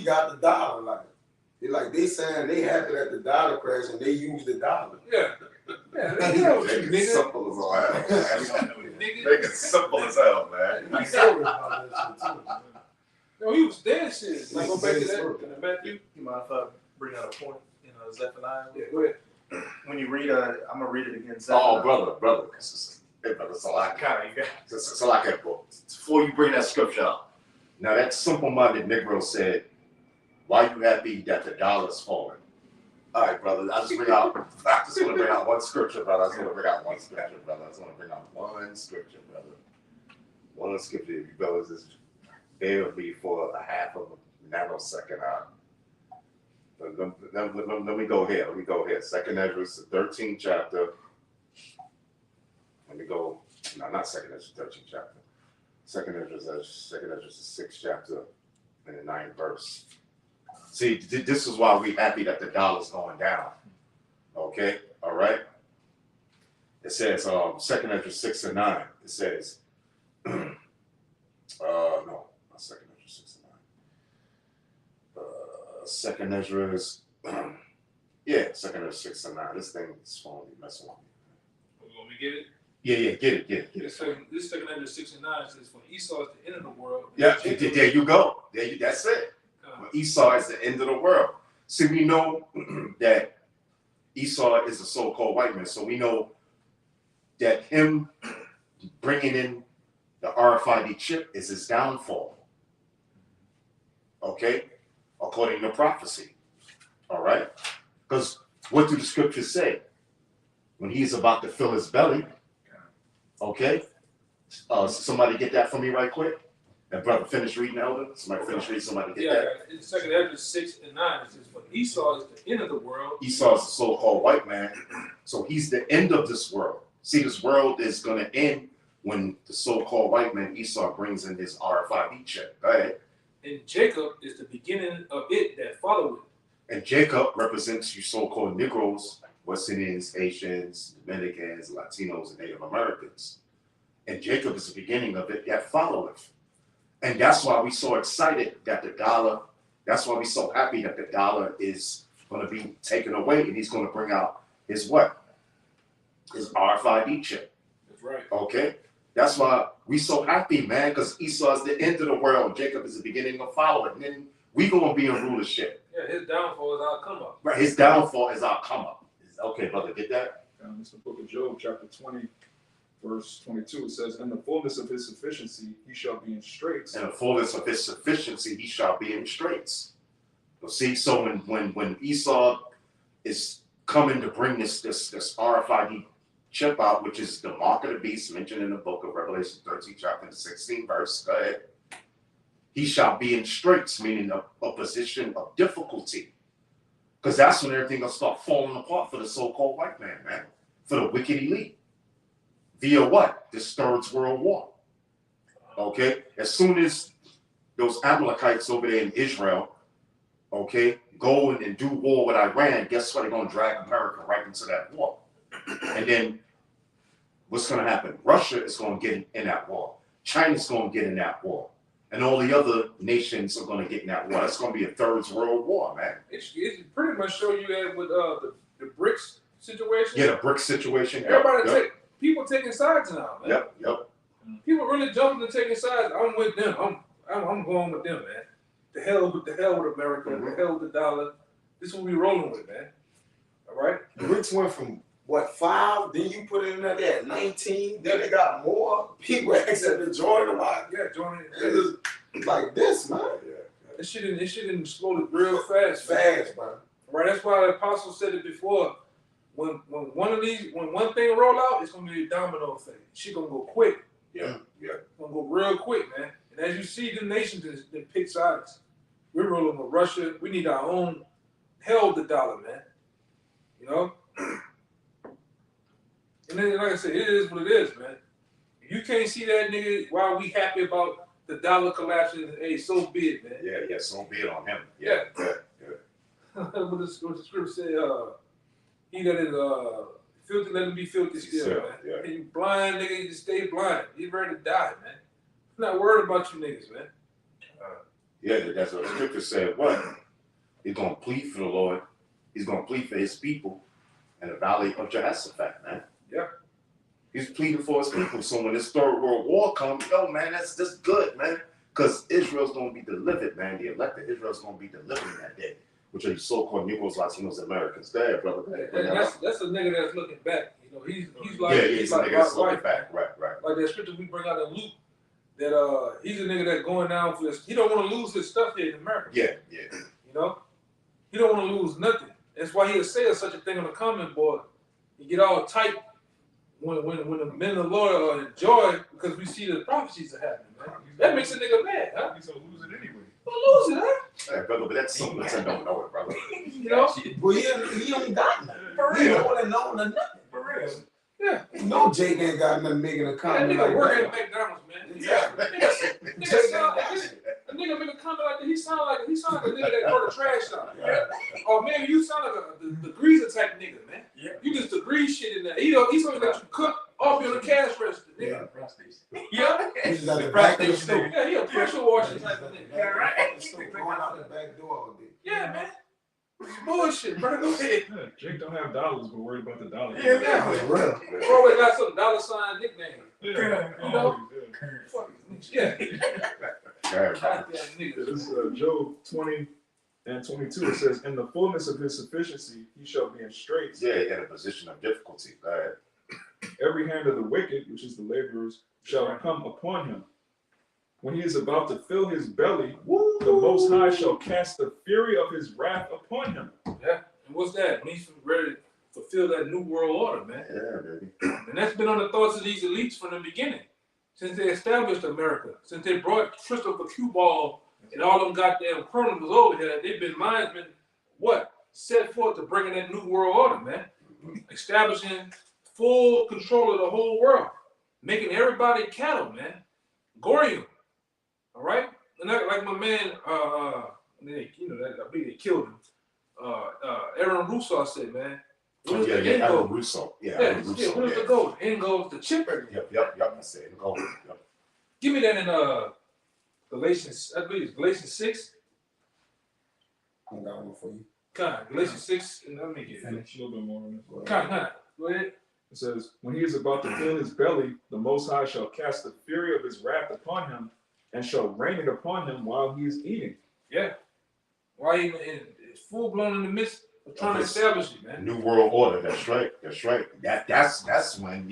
got the dollar, they saying they happy that the dollar crashed and they use the dollar. Yeah. Yeah, they know what you nigga. Simple as hell. Make it simple as hell, man. He's sorry about that shit too, man. No, he was dead shit. Like, go back to that. Can I Matthew? You mind if I bring out a point in Zephaniah? Yeah, go ahead. When you read, I'm gonna read it again. Zephaniah. Oh, brother. It's a lot. It's a lot. Before you bring that scripture up, now that simple-minded Negro said, "Why you happy that the dollar's falling?" All right, brother. I just want to bring out one scripture, brother. One scripture. You brothers just bear with me for a half of a nanosecond. Let me go here. Second Ezra, the 13th chapter. Let me go. No, not Second Ezra, 13th chapter. Second Ezra, the 6th chapter, and the 9th verse. See, this is why we're happy that the dollar's going down. Okay, all right. It says, 2nd Ezra 6 and 9. It says, no, not 2nd Ezra 6 and 9. 2nd Ezra is, 2nd Ezra 6 and 9. This thing is phone me, messing with me. Want me to get it? Yeah, get it. This second Esdras 6 and 9 says, "For Esau is the end of the world." Yeah, there you go. That's it. Esau is the end of the world. See, we know that Esau is a so-called white man, so we know that him bringing in the RFID chip is his downfall. Okay, according to prophecy. All right, because what do the scriptures say? When he's about to fill his belly. Okay, somebody get that for me right quick. And brother, finish reading, Elder. Somebody finish reading. Somebody get that. In second Esdras 6 and 9 it says, "For Esau is the end of the world." Esau is the so-called white man, so he's the end of this world. See, this world is going to end when the so-called white man Esau brings in his RFID chip. Go ahead. And Jacob is the beginning of it that followeth. And Jacob represents you so-called Negroes, West Indians, Asians, Dominicans, Latinos, and Native Americans. And Jacob is the beginning of it that followeth. And that's why we're so excited that the dollar, that's why we're so happy that the dollar is going to be taken away and he's going to bring out his what? His RFID chip. That's right. Okay? That's why we so happy, man, because Esau is the end of the world. Jacob is the beginning of following. And then we going to be in rulership. Yeah, his downfall is our come up. Right, his downfall is our come up. Okay, brother, get that? It's the book of Job, chapter 20, verse 22. It says, "In the fullness of his sufficiency, he shall be in straits." In the fullness of his sufficiency, he shall be in straits. You see, so when Esau is coming to bring this RFID chip out, which is the mark of the beast mentioned in the book of Revelation 13, chapter 16, verse, go ahead. He shall be in straits, meaning a position of difficulty. Because that's when everything will start falling apart for the so-called white man, for the wicked elite. Via what? This Third World War. Okay? As soon as those Amalekites over there in Israel, okay, go and do war with Iran, guess what? They're going to drag America right into that war. And then what's going to happen? Russia is going to get in that war. China's going to get in that war. And all the other nations are going to get in that war. It's going to be a Third World War, man. It pretty much show you that with the BRICS situation. Yeah, the BRICS situation. Everybody people taking sides now, man. Yep. People really jumping to taking sides. I'm with them. I'm going with them, man. The hell with America. Mm-hmm. The hell with the dollar. This is what we rolling with, man. All right. The BRICS went from what 5? Then you put it in there at 19. Then they got more people asking to join them. Yeah, joining. It's like this, man. This shit didn't explode real fast. Man. Right. That's why the apostle said it before. When one thing roll out, it's gonna be a domino effect. Shit gonna go quick. Yeah. Gonna go real quick, man. And as you see, the nations that pick sides. We're rolling with Russia. We need our own hell of the dollar, man. You know? And then, like I said, it is what it is, man. If you can't see that nigga while we happy about the dollar collapsing, hey, so be it, man. Yeah, so be it on him. Yeah. What the scripture say, he that is filthy, let him be filthy still, man. Yeah. And you blind, nigga, you just stay blind. You ready to die, man. I'm not worried about you niggas, man. Yeah, that's what the scripture said. What? He's going to plead for the Lord. He's going to plead for his people in the valley of Jehoshaphat, man. Yeah. He's pleading for his people. So when this Third World War comes, yo, man, that's good, man. Because Israel's going to be delivered, man. The elected Israel's going to be delivered in that day, which are the so-called Negroes, Latinos, Americans. There, brother. And that's a nigga that's looking back. You know, he's like he's a like nigga that's looking right, back. Right. like that scripture we bring out in Luke. That he's a nigga that's going down for this. He don't want to lose his stuff here in America. Yeah. You know, he don't want to lose nothing. That's why he'll say such a thing on the comment board. He get all tight when the men of the Lord are in joy because we see the prophecies are happening, man. That makes a nigga mad, huh? He's gonna lose it anyway. Don't lose it, huh? Hey, brother, but that's something that I don't know it, brother. You know? But he don't got nothing. For He real. don't know nothing. For real. Yeah. No, Jake ain't got nothing making a That comment nigga like working that. at McDonald's, man. Yeah. Nigga sound like this. A nigga make a comment like that. He sound like a nigga that go to trash shop. Yeah. Or maybe you sound like the greaser type nigga, man. Yeah. You just degree shit in there. He's gonna let you cook off your cash register, nigga. Yeah. He's got the back of the store. Yeah, he a pressure washer type of nigga. Yeah, right. Going out the back door all day. Yeah, man. Bullshit, bro. Go ahead. Yeah, Jake don't have dollars, but worried about the dollar. Yeah, yeah. That's real. Always got some dollar sign nickname. Yeah, You know? always, yeah. Fucking yeah. Yeah, Goddamn This niggas. is Job 20 and 22. It says, "In the fullness of his sufficiency, he shall be in straits. yeah, in a position of difficulty. Go ahead. Every hand of the wicked, which is the laborers, shall come upon him. When he is about to fill his belly, the Most High shall cast the fury of his wrath upon him." Yeah. And what's that? When he's ready to fulfill that new world order, man. Yeah, baby. And that's been on the thoughts of these elites from the beginning. Since they established America, since they brought Christopher Q Ball and all them goddamn criminals over here, they've been mindsmen, what? Set forth to bring in that new world order, man. Establishing full control of the whole world. Making everybody cattle, man. Goring them. All right? And like my man, I believe they killed him. Aaron Russo said, man. What is the end Aaron goal? Russo. Yeah, Yeah, Aaron what Russo. is the goal? End goal is the chip everything. Yep. I said it. Go. Yep. Give me that in Galatians, I believe it's Galatians 6. I got one for you. God, Galatians 6, and let me get it. A little bit more on this. God, go ahead. It says, "When he is about to fill his belly, the Most High shall cast the fury of his wrath upon him, and shall rain it upon him while he is eating." Yeah. Why even it's full blown in the midst of trying to establish it, man. New World Order. That's right. That's when That's when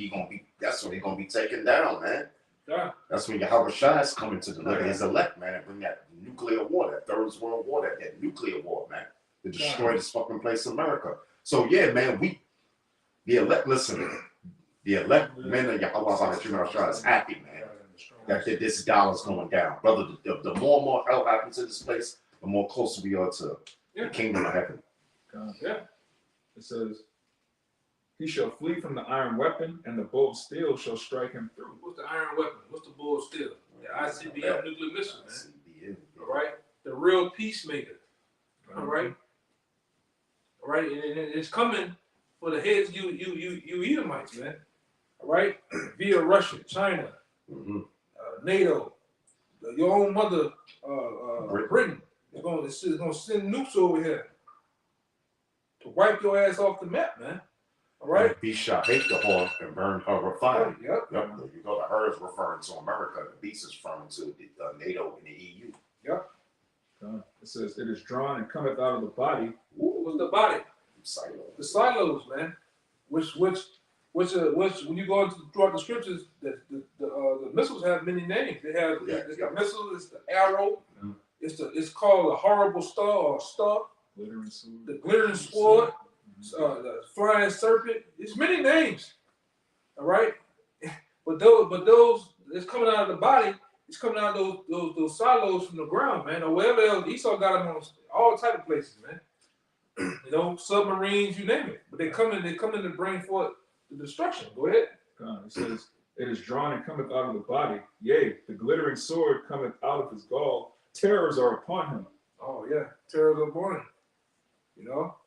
they're gonna be taken down, man. Yeah. That's when Yahweh Shai is coming to deliver his elect, man, and bring that nuclear war, that third world war, that nuclear war, man, to destroy this fucking place, America. So yeah, man, the elect men of Yahweh Shai is happy, man, that this dollar's going down, brother. The more and more hell happens in this place, the more closer we are to the kingdom of heaven. Yeah. It says, "He shall flee from the iron weapon, and the bow of steel shall strike him through." What's the iron weapon? What's the bull steel? The ICBM nuclear missile, man. All right. The real peacemaker. All right. All right. And it's coming for the heads you Edomites, man. All right. Via Russia, China, NATO, your own mother, Britain. It's gonna send nukes over here to wipe your ass off the map, man. All right. Beast shall hate the whore and burn her with fire. Yep. Yep. You know, the her is referring to America. The beast is referring to the NATO and the EU. Yep. It says, "It is drawn and cometh out of the body." What's the body? Silos. The silos, man. Which when you go into throughout the scriptures, the missiles have many names. They have the missile, it's the arrow, it's called a horrible star or star, Glittering sword. the glittering sword, the flying serpent. It's many names. All right, but those it's coming out of the body. It's coming out of those silos from the ground, man, or wherever else. Esau got them on all type of places, man. You know, submarines, you name it. But they come in to bring forth the destruction. Go ahead. It says, "It is drawn and cometh out of the body. Yea, the glittering sword cometh out of his gall. Terrors are upon him." Oh yeah, terrors are born. You know.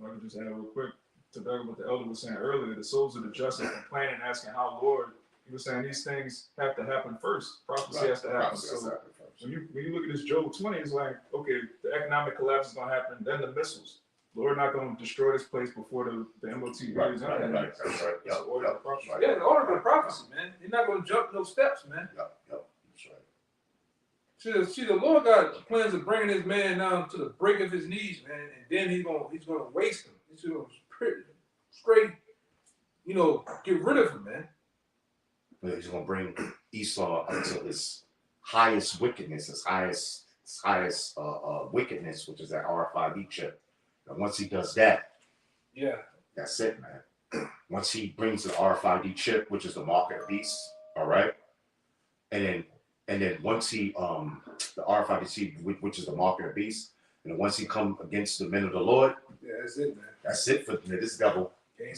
I can just add real quick to back what the elder was saying earlier. The souls of the just are complaining, asking how, Lord. He was saying these things have to happen first. Prophecy has to happen. So when you look at this Job 20, it's like, okay, the economic collapse is going to happen, then the missiles. Lord not going to destroy this place before the MOT goes on. That's right. It's the order of the prophecy. Yeah, the order of the prophecy, man. You're not going to jump no steps, man. Yep. That's right. See, the Lord got plans of bringing this man down to the break of his knees, man, and then he's gonna waste him. He's gonna straight, get rid of him, man. But he's gonna bring Esau up to his highest wickedness, his highest wickedness, which is that RFID chip. And once he does that, that's it, man. Once he brings the RFID chip, which is the mark of the beast, all right, and then once he the RFID chip, which is the mark of the beast, and then once he come against the men of the Lord, that's it, man. That's it for this devil. No, you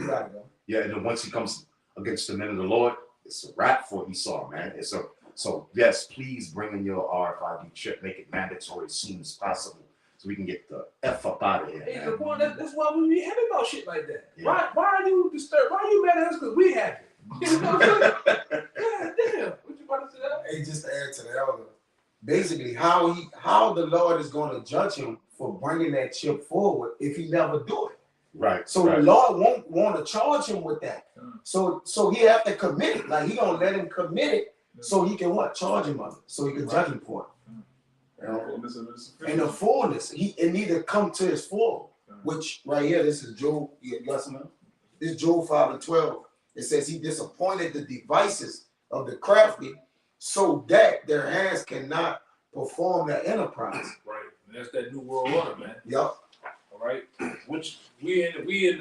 got it, though. Yeah, and then once he comes against the men of the Lord, it's a wrap for Esau, man. So yes, please bring in your RFID chip, make it mandatory as soon as possible, so we can get the F up out of here. Hey, Man. that's why we be happy about shit like that. Yeah. Why are you disturbed? Why are you mad at us? Because we happy. You know what I'm saying? God damn. What you about to say that? Hey, just to add to the elder, basically how the Lord is going to judge him for bringing that chip forward if he never do it. Right. So right. the Lord won't want to charge him with that. So he have to commit it. Like he gonna let him commit it so he can what? Charge him of it. So he can judge him for it. You know? And the fullness, it need to come to his full. Which right here, this is Job. You got something? This is Job 5:12. It says he disappointed the devices of the crafty so that their hands cannot perform their enterprise. Right. And that's that new world order, man. Yep. All right. Which we in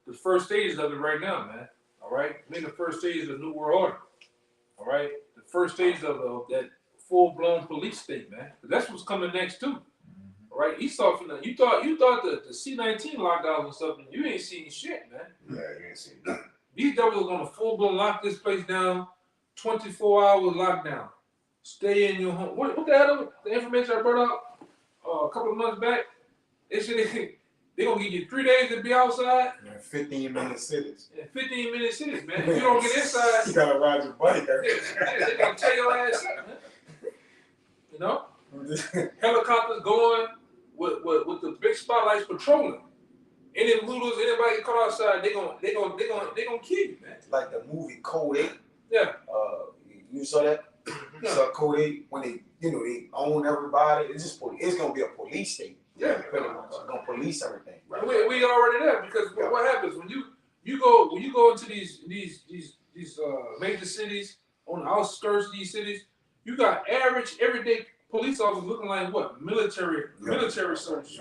the first stages of it right now, man. All right. We in the first stage of the new world order. All right. The first stage of that full-blown police state, man. That's what's coming next too. All right. You thought the C-19 lockdown was something. You ain't seen shit, man. Yeah, you ain't seen nothing. These devils are gonna full-blown lock this place down. 24-hour lockdown. Stay in your home. What the hell? The information I brought up a couple of months back. They said they're gonna give you 3 days to be outside. 15-minute cities. 15-minute cities, man. If you don't get inside, you gotta ride your bike. they're gonna tear your ass up, man. You know? Helicopters going with the big spotlights patrolling. Any looters, anybody get caught outside, they gonna kill you, man. Like the movie Code 8. Yeah. You saw that? Yeah. So Code 8, when they own everybody, it's gonna be a police state. Yeah. Pretty much. It's gonna police everything. Right. We already there because what happens when you go into these major cities on the outskirts of these cities, you got average everyday police officers looking like what? Military soldiers.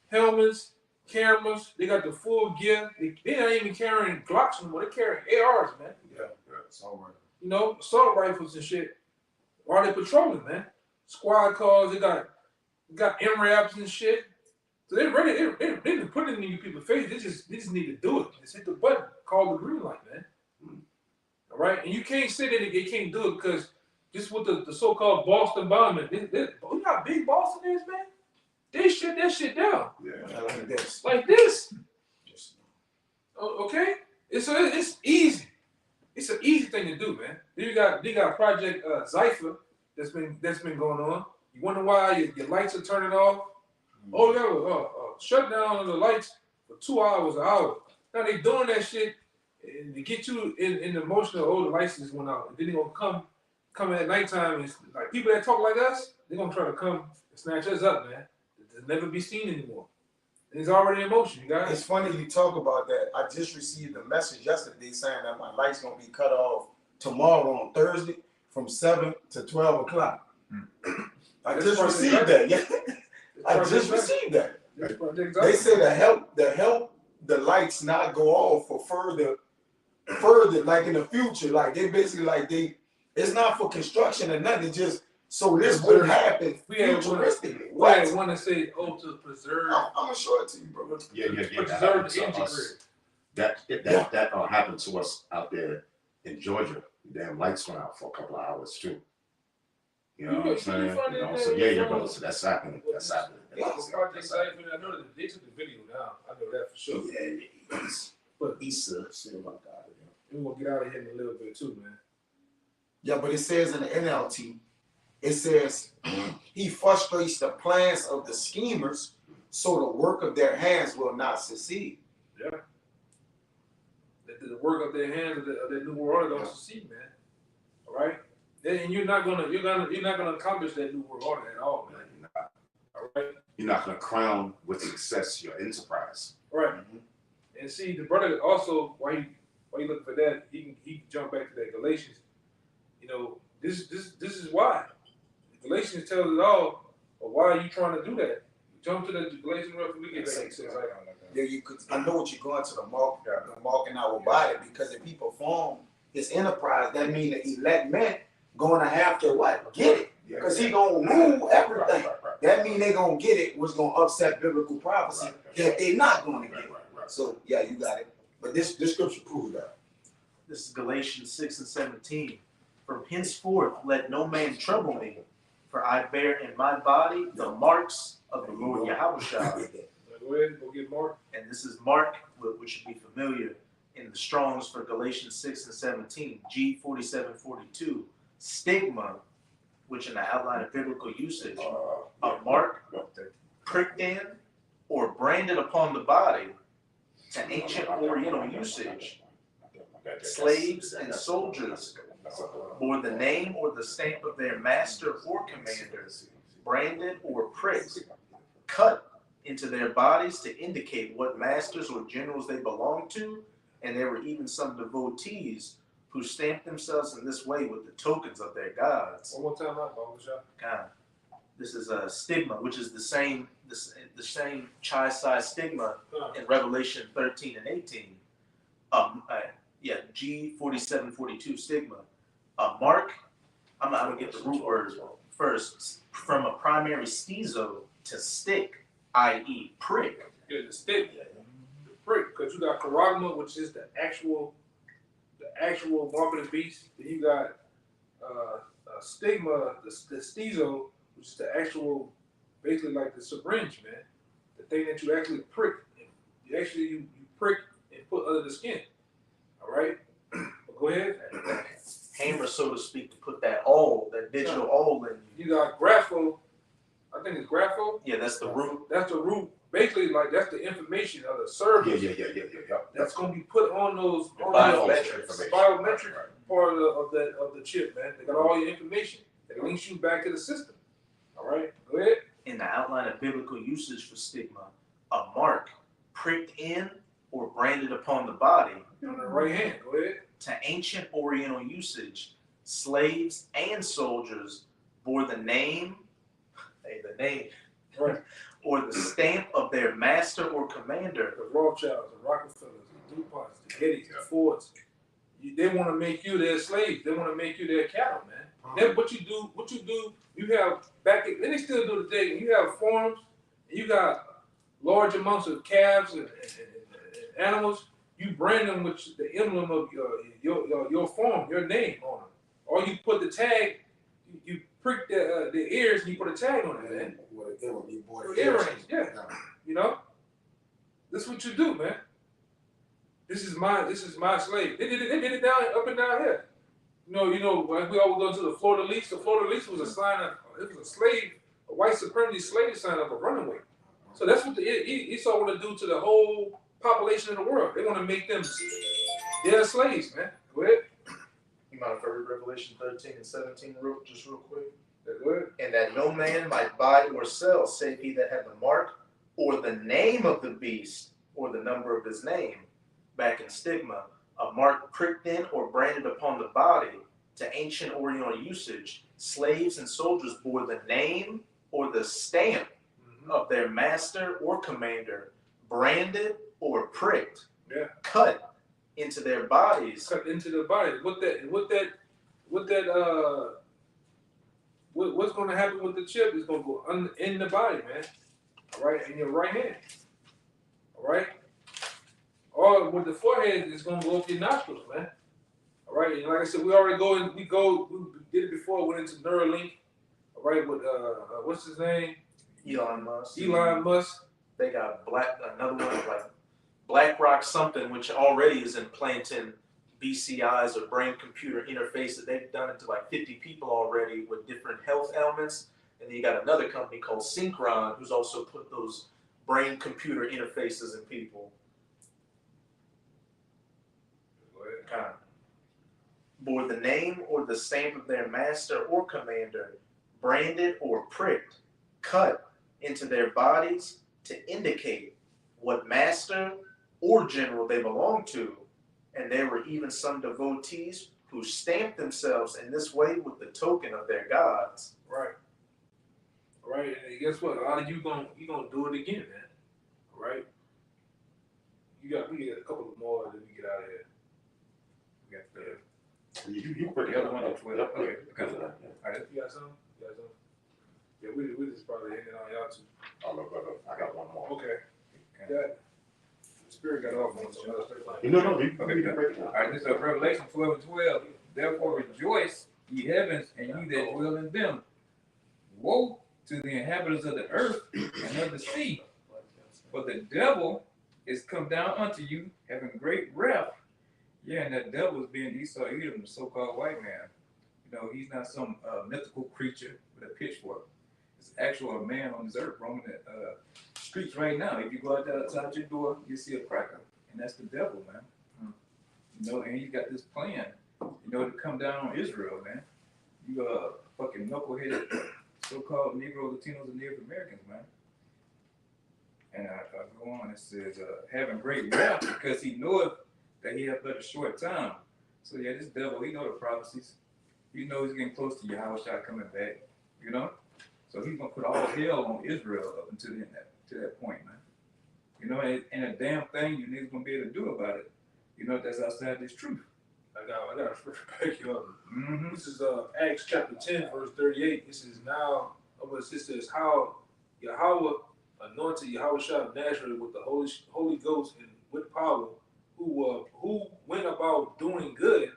Helmets, cameras, they got the full gear. They not even carrying Glocks anymore. They carrying ARs, man. Yeah, it's all right. You know, assault rifles and shit. While they patrolling, man. Squad cars, they got MRAPs and shit. So they ready. They didn't put it in you people's face. They just need to do it. Just hit the button. Call the green light, man. All right, and you can't say that they can't do it because just with the so-called Boston bombing, you know how big Boston is, man. They shut that shit down. Yeah. Like this. Okay, it's easy. It's an easy thing to do, man. Then they got Project Cypher that's been going on. You wonder why your lights are turning off? Oh yeah, shut down the lights for 2 hours, an hour. Now they doing that shit to get you in the emotion of the lights just went out. And then they gonna come at nighttime and like people that talk like us, they're gonna try to come and snatch us up, man. They'll never be seen anymore. It's already in motion, you guys. It's funny you talk about that. I just received a message yesterday saying that my light's gonna be cut off tomorrow on Thursday from 7 to 12 o'clock. I just received that. Yeah. I just received that. They say to help the lights not go off for further, like in the future. Like they basically it's not for construction or nothing, just so this wouldn't happen futuristically. We had one to say, to preserve. I'm gonna show it to you, bro. Yeah. Preserve the energy grid. That happened to us out there in Georgia. The damn lights went out for a couple of hours too. You know what I'm saying? So your brother said that's happening. That's happening. I know that they took the video down. I know that for sure. Yeah, but Issa, shit about that. We're gonna get out of here in a little bit too, man. Yeah, but it says in the NLT, it says he frustrates the plans of the schemers, so the work of their hands will not succeed. Yeah. The work of their hands of the new world don't succeed, man. All right. And you're not gonna accomplish that new world order at all, man. You're not. All right. You're not gonna crown with success your enterprise. Right. And see, the brother also why you looking for that? He can jump back to that Galatians. You know, this is why. Galatians tells it all. But why are you trying to do that? Jump to the Galatians real quick. We get back to Yeah, you could. I know what you're going to the mark in our body, because if he perform his enterprise, that means the elect men gonna have to what? Get it. Because he gonna rule everything. Right. That means they gonna get it, which gonna upset biblical prophecy that they're not gonna get it. So yeah, you got it. But this scripture proves that. This is Galatians 6 and 17. From henceforth let no man trouble me, for I bear in my body the marks of the Lord Yahushua. Go ahead, go get Mark. And this is Mark, which should be familiar in the Strongs for Galatians 6 and 17, G 4742. Stigma which in the outline of biblical usage, a mark pricked in or branded upon the body. To ancient Oriental usage, slaves and soldiers bore the name or the stamp of their master or commander, branded or pricked, cut into their bodies to indicate what masters or generals they belonged to, and there were even some devotees who stamped themselves in this way with the tokens of their gods. One more time, Baba Shah. God, this is a stigma, which is the same chai-size stigma in Revelation 13 and 18. G4742 stigma. A mark, I'm gonna get the root word first, from a primary stizo to stick, i.e. prick. Yeah, the stick, the prick, because you got charagma, which is the actual mark of the beast. Then you got stigma, the stizo, which is the actual, basically like the syringe, man. The thing that you actually prick. You prick and put under the skin. All right? But go ahead. Hammer, so to speak, to put that digital awl in you. You got grapho. I think it's grapho. Yeah, that's the root. That's the root. Basically, like that's the information of the service. Yeah. That's gonna be put on those Biometrics. biometric part of the chip, man. They got all your information. It links you back to the system. All right, go ahead. In the outline of biblical usage for stigma, a mark pricked in or branded upon the body. On the right hand, go ahead. To ancient Oriental usage, slaves and soldiers bore the name, Right. or the stamp of their master or commander. The Rothschilds, the Rockefellers, the DuPonts, the Gettys, the Fords. They want to make you their slaves. They want to make you their cattle, man. Then what you do, you have back, and they still do today. You have farms, and you got large amounts of calves and animals. You brand them with the emblem of your farm, your name on them. Or you put the tag, you prick the ears and you put a tag on it, man. Earrings, yeah. You know, this is what you do, man. This is my slave. They did it up and down here. You know, when we always go to the Florida Lease. The Florida Lease was a sign of, it was a slave, a white supremacy slave sign of a runaway. So that's what Esau want to do to the whole population of the world. They want to make them their slaves, man. Go ahead. You mind if I read Revelation 13 and 17 just real quick? Yeah, go ahead. And that no man might buy or sell, save he that had the mark or the name of the beast or the number of his name. Back in stigma, a mark pricked in or branded upon the body. To ancient Oriental usage, slaves and soldiers bore the name or the stamp of their master or commander, branded or pricked, cut into their bodies. Cut into the body. What's going to happen with the chip is going to go in the body, man. All right, in your right hand. All right. Or with the forehead, it's going to go up your nostrils, man. All right, and like I said, we did it before. Went into Neuralink. All right, with what's his name? Elon Musk. They got another one like BlackRock something, which already is implanting BCIs or brain computer interface that they've done it to like 50 people already with different health ailments. And then you got another company called Synchron who's also put those brain computer interfaces in people. Kind of bore the name or the stamp of their master or commander, branded or pricked, cut into their bodies to indicate what master or general they belong to. And there were even some devotees who stamped themselves in this way with the token of their gods. Right. Right. And guess what? A lot of you gonna do it again, man. All right. We get a couple more, then we get out of here. You quick. The other one at 12. Okay. You got some? Yeah, we just probably hanging on y'all too. Oh, no, brother. I got one more. Okay. The spirit got off on some other stuff. No, you Okay, can break it down. All right, this is Revelation 12 and 12. Therefore rejoice, ye heavens, and ye that dwell in them. Woe to the inhabitants of the earth and of the sea. For the devil is come down unto you, having great wrath. Yeah, and that devil is being Esau, Edom, the so-called white man. know, he's not some mythical creature with a pitchfork. It's actual a man on this earth roaming the streets right now. If you go outside your door, you see a cracker, and that's the devil, man. You know, and he got this plan, you know, to come down on Israel, man. You fucking knuckleheaded so-called Negro, Latinos, and Native Americans, man. And I go on, it says, having great wrath because he knoweth that he hath but a short time. So yeah, this devil, he know the prophecies. He knows he's getting close to Yahushua coming back, you know? So he's gonna put all hell on Israel up until to that point, man. You know, and a damn thing you niggas gonna be able to do about it. You know, that's outside this truth. I got a scripture back you up. Mm-hmm. This is Acts chapter 10, verse 38. This is now, it says, how Yahweh anointed Yahushua of Nazareth with the Holy Ghost and with power, who went about doing good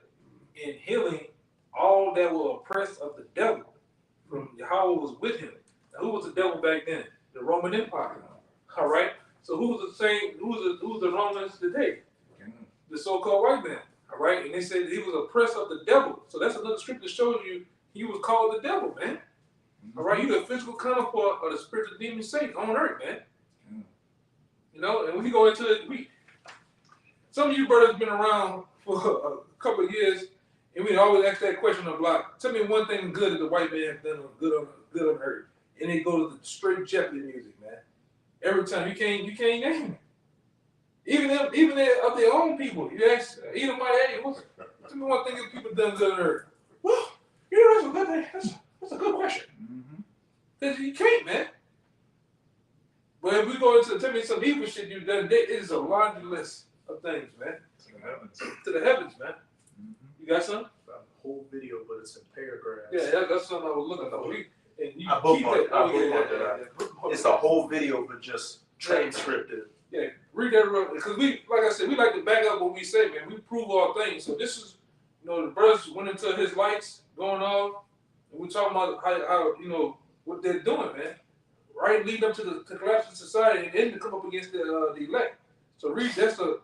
and healing all that were oppressed of the devil. From Yahweh was with him. Now, who was the devil back then? The Roman Empire. All right. So who's the Romans today? The so-called white man. All right. And they said he was oppressed of the devil. So that's another scripture that shows you he was called the devil, man. All right. You're the physical counterpart of the spiritual demon Satan on earth, man. You know, and when you go into it, some of you brothers been around for a couple of years, and we always ask that question on the block. Tell me one thing good that the white man done good on earth, and they go to the straight Jeopardy music, man. Every time you can't name it. Even of their own people, you ask either my hey, tell me one thing that people done good on earth. Well, you know that's a good thing. That's a good question. Because you can't, man. But if we go into tell me some evil shit you've done, it is a laundry list of things, man. To the heavens, man. You got something? The whole video, but it's in paragraphs. Yeah, that's something I was looking for. I bookmarked it. It's the whole video, but just transcripted. Yeah, read that real because like I said, we like to back up what we say, man. We prove all things. So this is, you know, the brothers went into his lights going off, and we're talking about how you know what they're doing, man. Right, leading up to the collapse of society, and then to come up against the elect. So read that's a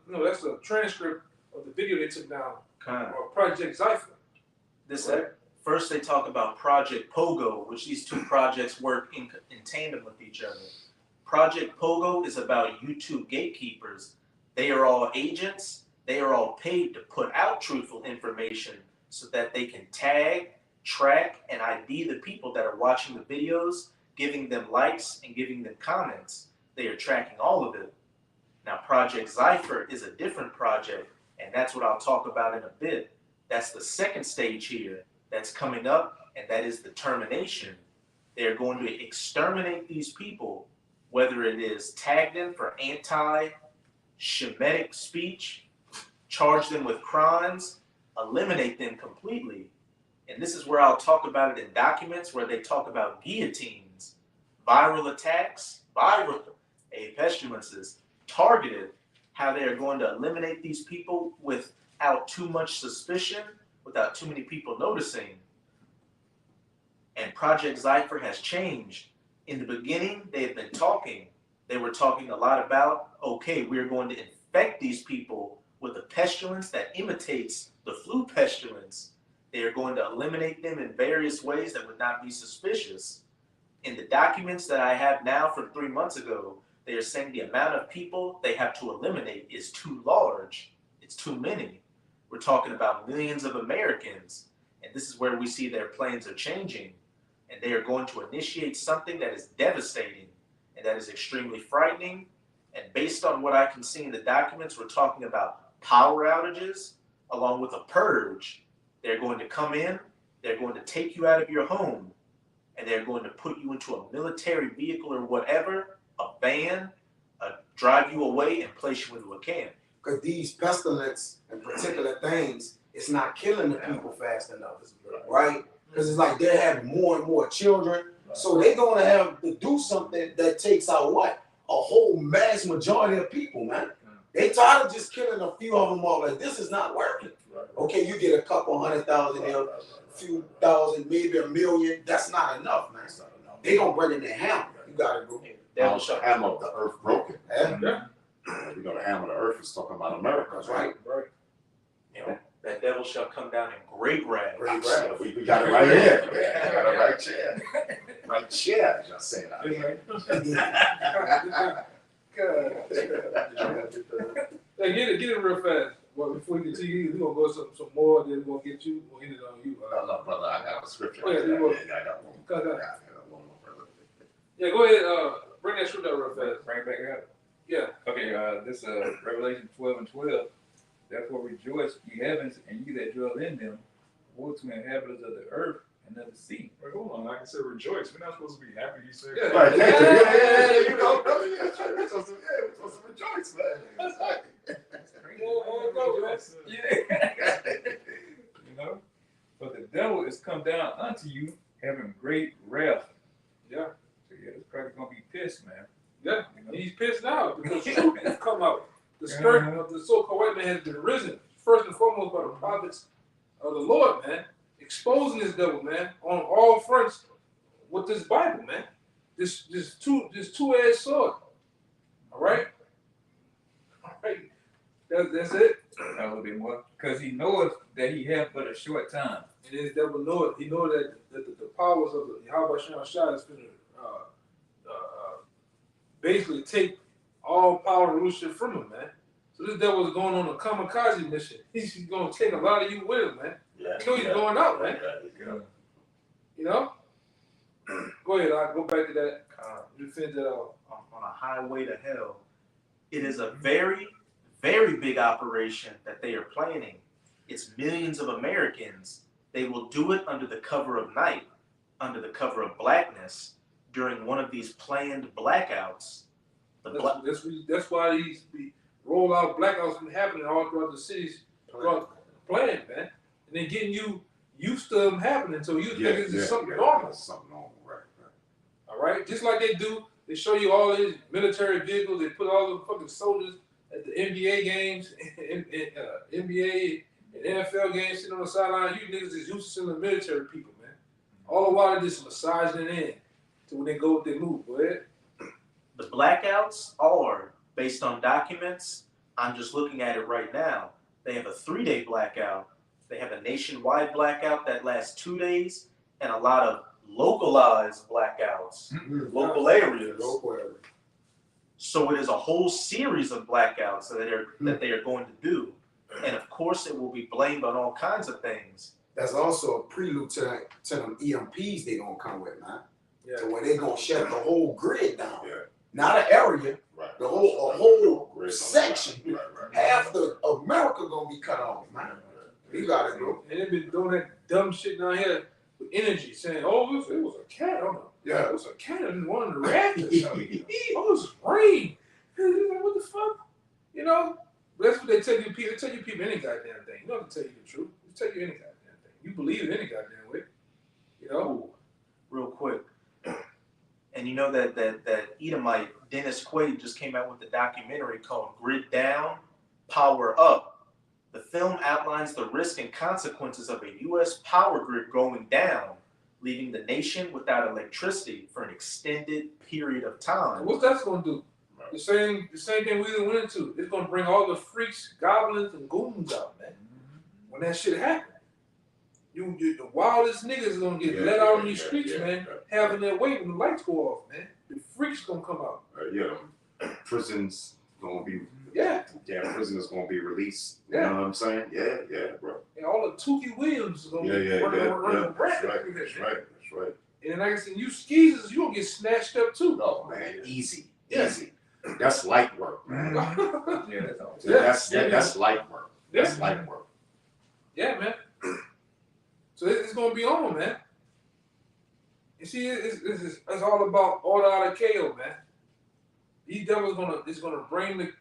transcript of the video they took down. Project Zypher. First they talk about Project Pogo, which these two projects work in tandem with each other. Project Pogo is about YouTube gatekeepers. They are all agents. They are all paid to put out truthful information so that they can tag, track, and ID the people that are watching the videos, giving them likes and giving them comments. They are tracking all of it. Now, Project Zypher is a different project, and that's what I'll talk about in a bit. That's the second stage here that's coming up, and that is the termination. They're going to exterminate these people, whether it is tag them for anti-Shemitic speech, charge them with crimes, eliminate them completely. And this is where I'll talk about it in documents where they talk about guillotines, viral attacks, pestilences, targeted, how they are going to eliminate these people without too much suspicion, without too many people noticing. And Project Zypher has changed. In the beginning, they had been talking. They were talking a lot about, okay, we're going to infect these people with a pestilence that imitates the flu pestilence. They are going to eliminate them in various ways that would not be suspicious. In the documents that I have now from 3 months ago, they are saying the amount of people they have to eliminate is too large. It's too many. We're talking about millions of Americans. And this is where we see their plans are changing. And they are going to initiate something that is devastating and that is extremely frightening. And based on what I can see in the documents, we're talking about power outages along with a purge. They're going to come in, they're going to take you out of your home, and they're going to put you into a military vehicle or whatever, a van, drive you away and place you into a camp. Because these pestilence and particular things, it's not killing the people fast enough, right? Because it's like they're having more and more children. So they're going to have to do something that takes out what? A whole mass majority of people, man. They tired of just killing a few of them all. Like, this is not working. Okay, you get a couple 100,000 there, a few thousand, maybe a million. That's not enough, man. They going to bring in their hammer. You got to go. How's the hammer of the earth broken? Yeah. We know the hammer of the earth is talking about America, That's right. You know, that devil shall come down in great wrath. Great Yeah, rap. we got it right here. We got it right here. Right here. Just saying out here. Hey, get it real fast. Well, before we continue, we're gonna go some more, then we're gonna get you. We'll end it on you. No, brother, I got a scripture. Oh, yeah, I you will. got one. Cut I that. got one more, brother. Yeah, go ahead. Bring that script out real fast. Bring it back up. Yeah. Okay, this Revelation 12:12. Therefore rejoice, ye heavens, and ye that dwell in them. Woe to inhabitants of the earth and of the sea. Wait, hold on. Like I said, rejoice. We're not supposed to be happy. You said. Yeah. Right, thank you. Yeah, you know, brother, yeah, we're supposed to rejoice, man. Yeah. You know, but the devil is come down unto you, having great wrath. Yeah. So yeah, this cracker gonna be pissed, man. Yeah. You know? He's pissed now because truth has come out. The spirit of the so-called white man has been risen, first and foremost by the prophets of the Lord, man, exposing this devil, man, on all fronts with this Bible, man. This two-edged sword. All right? All right. That's it. A little bit more. Because he knoweth that he hath but a short time. And this devil know it. He know that the powers of the Yahweh Shah is going to basically take all power and rulership from him, man. So this devil is going on a kamikaze mission. He's going to take a lot of you with him, man. Yeah. You know he's going out, man. Yeah. You know? Go ahead, I'll go back to that. You finish that off. On a highway to hell. It is a very, very big operation that they are planning. It's millions of Americans. They will do it under the cover of night, under the cover of blackness, during one of these planned blackouts. That's why these rollout blackouts been happening all throughout the cities, throughout playing, man. And then getting you used to them happening, so you think it's just something normal. Something normal, right. All right, just like they show you all these military vehicles. They put all the fucking soldiers at the NBA games, NBA and NFL games, sitting on the sideline. You niggas is used to seeing the military people, man. All the while they just massaging it in to when they go with their move. Go ahead. The blackouts are based on documents. I'm just looking at it right now. They have a 3-day blackout. They have a nationwide blackout that lasts 2 days, and a lot of localized blackouts, local areas. Local area. So it is a whole series of blackouts that they are going to do, and of course it will be blamed on all kinds of things. That's also a prelude to them EMPs they gonna come with, man. Yeah. So where they gonna shut the whole grid down. Yeah. Not an area, Right. the whole section. Right. Half the America gonna be cut off, man. You gotta go. And they've been doing that dumb shit down here with energy, saying, "Oh, it was a cat on the it was a cat in one of the rafters. Oh, it was rain." Like, what the fuck? You know? But that's what they tell you people. They tell you people any goddamn thing. You know they tell you the truth. They tell you any goddamn thing. You believe it any goddamn way. You know? Ooh, real quick. And you know that Edomite, Dennis Quaid, just came out with a documentary called Grid Down, Power Up. The film outlines the risk and consequences of a U.S. power grid going down, leaving the nation without electricity for an extended period of time. What's that gonna do? The same thing we went into. It's gonna bring all the freaks, goblins, and goons out, man. When that shit happens. The wildest niggas gonna get let out on these streets, man, having their way when the lights go off, man. The freaks gonna come out. Prisons gonna be. Yeah. Prisoners gonna be released. You Yeah. know what I'm saying? Yeah, bro. And all the Tukey Williams is gonna be running around. That's right. And like I said, you skeezers, you gonna get snatched up too. Oh man, easy. Yeah. That's light work, man. Yeah, that's all. That's light work. That's light work. Yeah, man. So it's gonna be on, man. You see, it's all about order out of chaos, man. These devils gonna bring the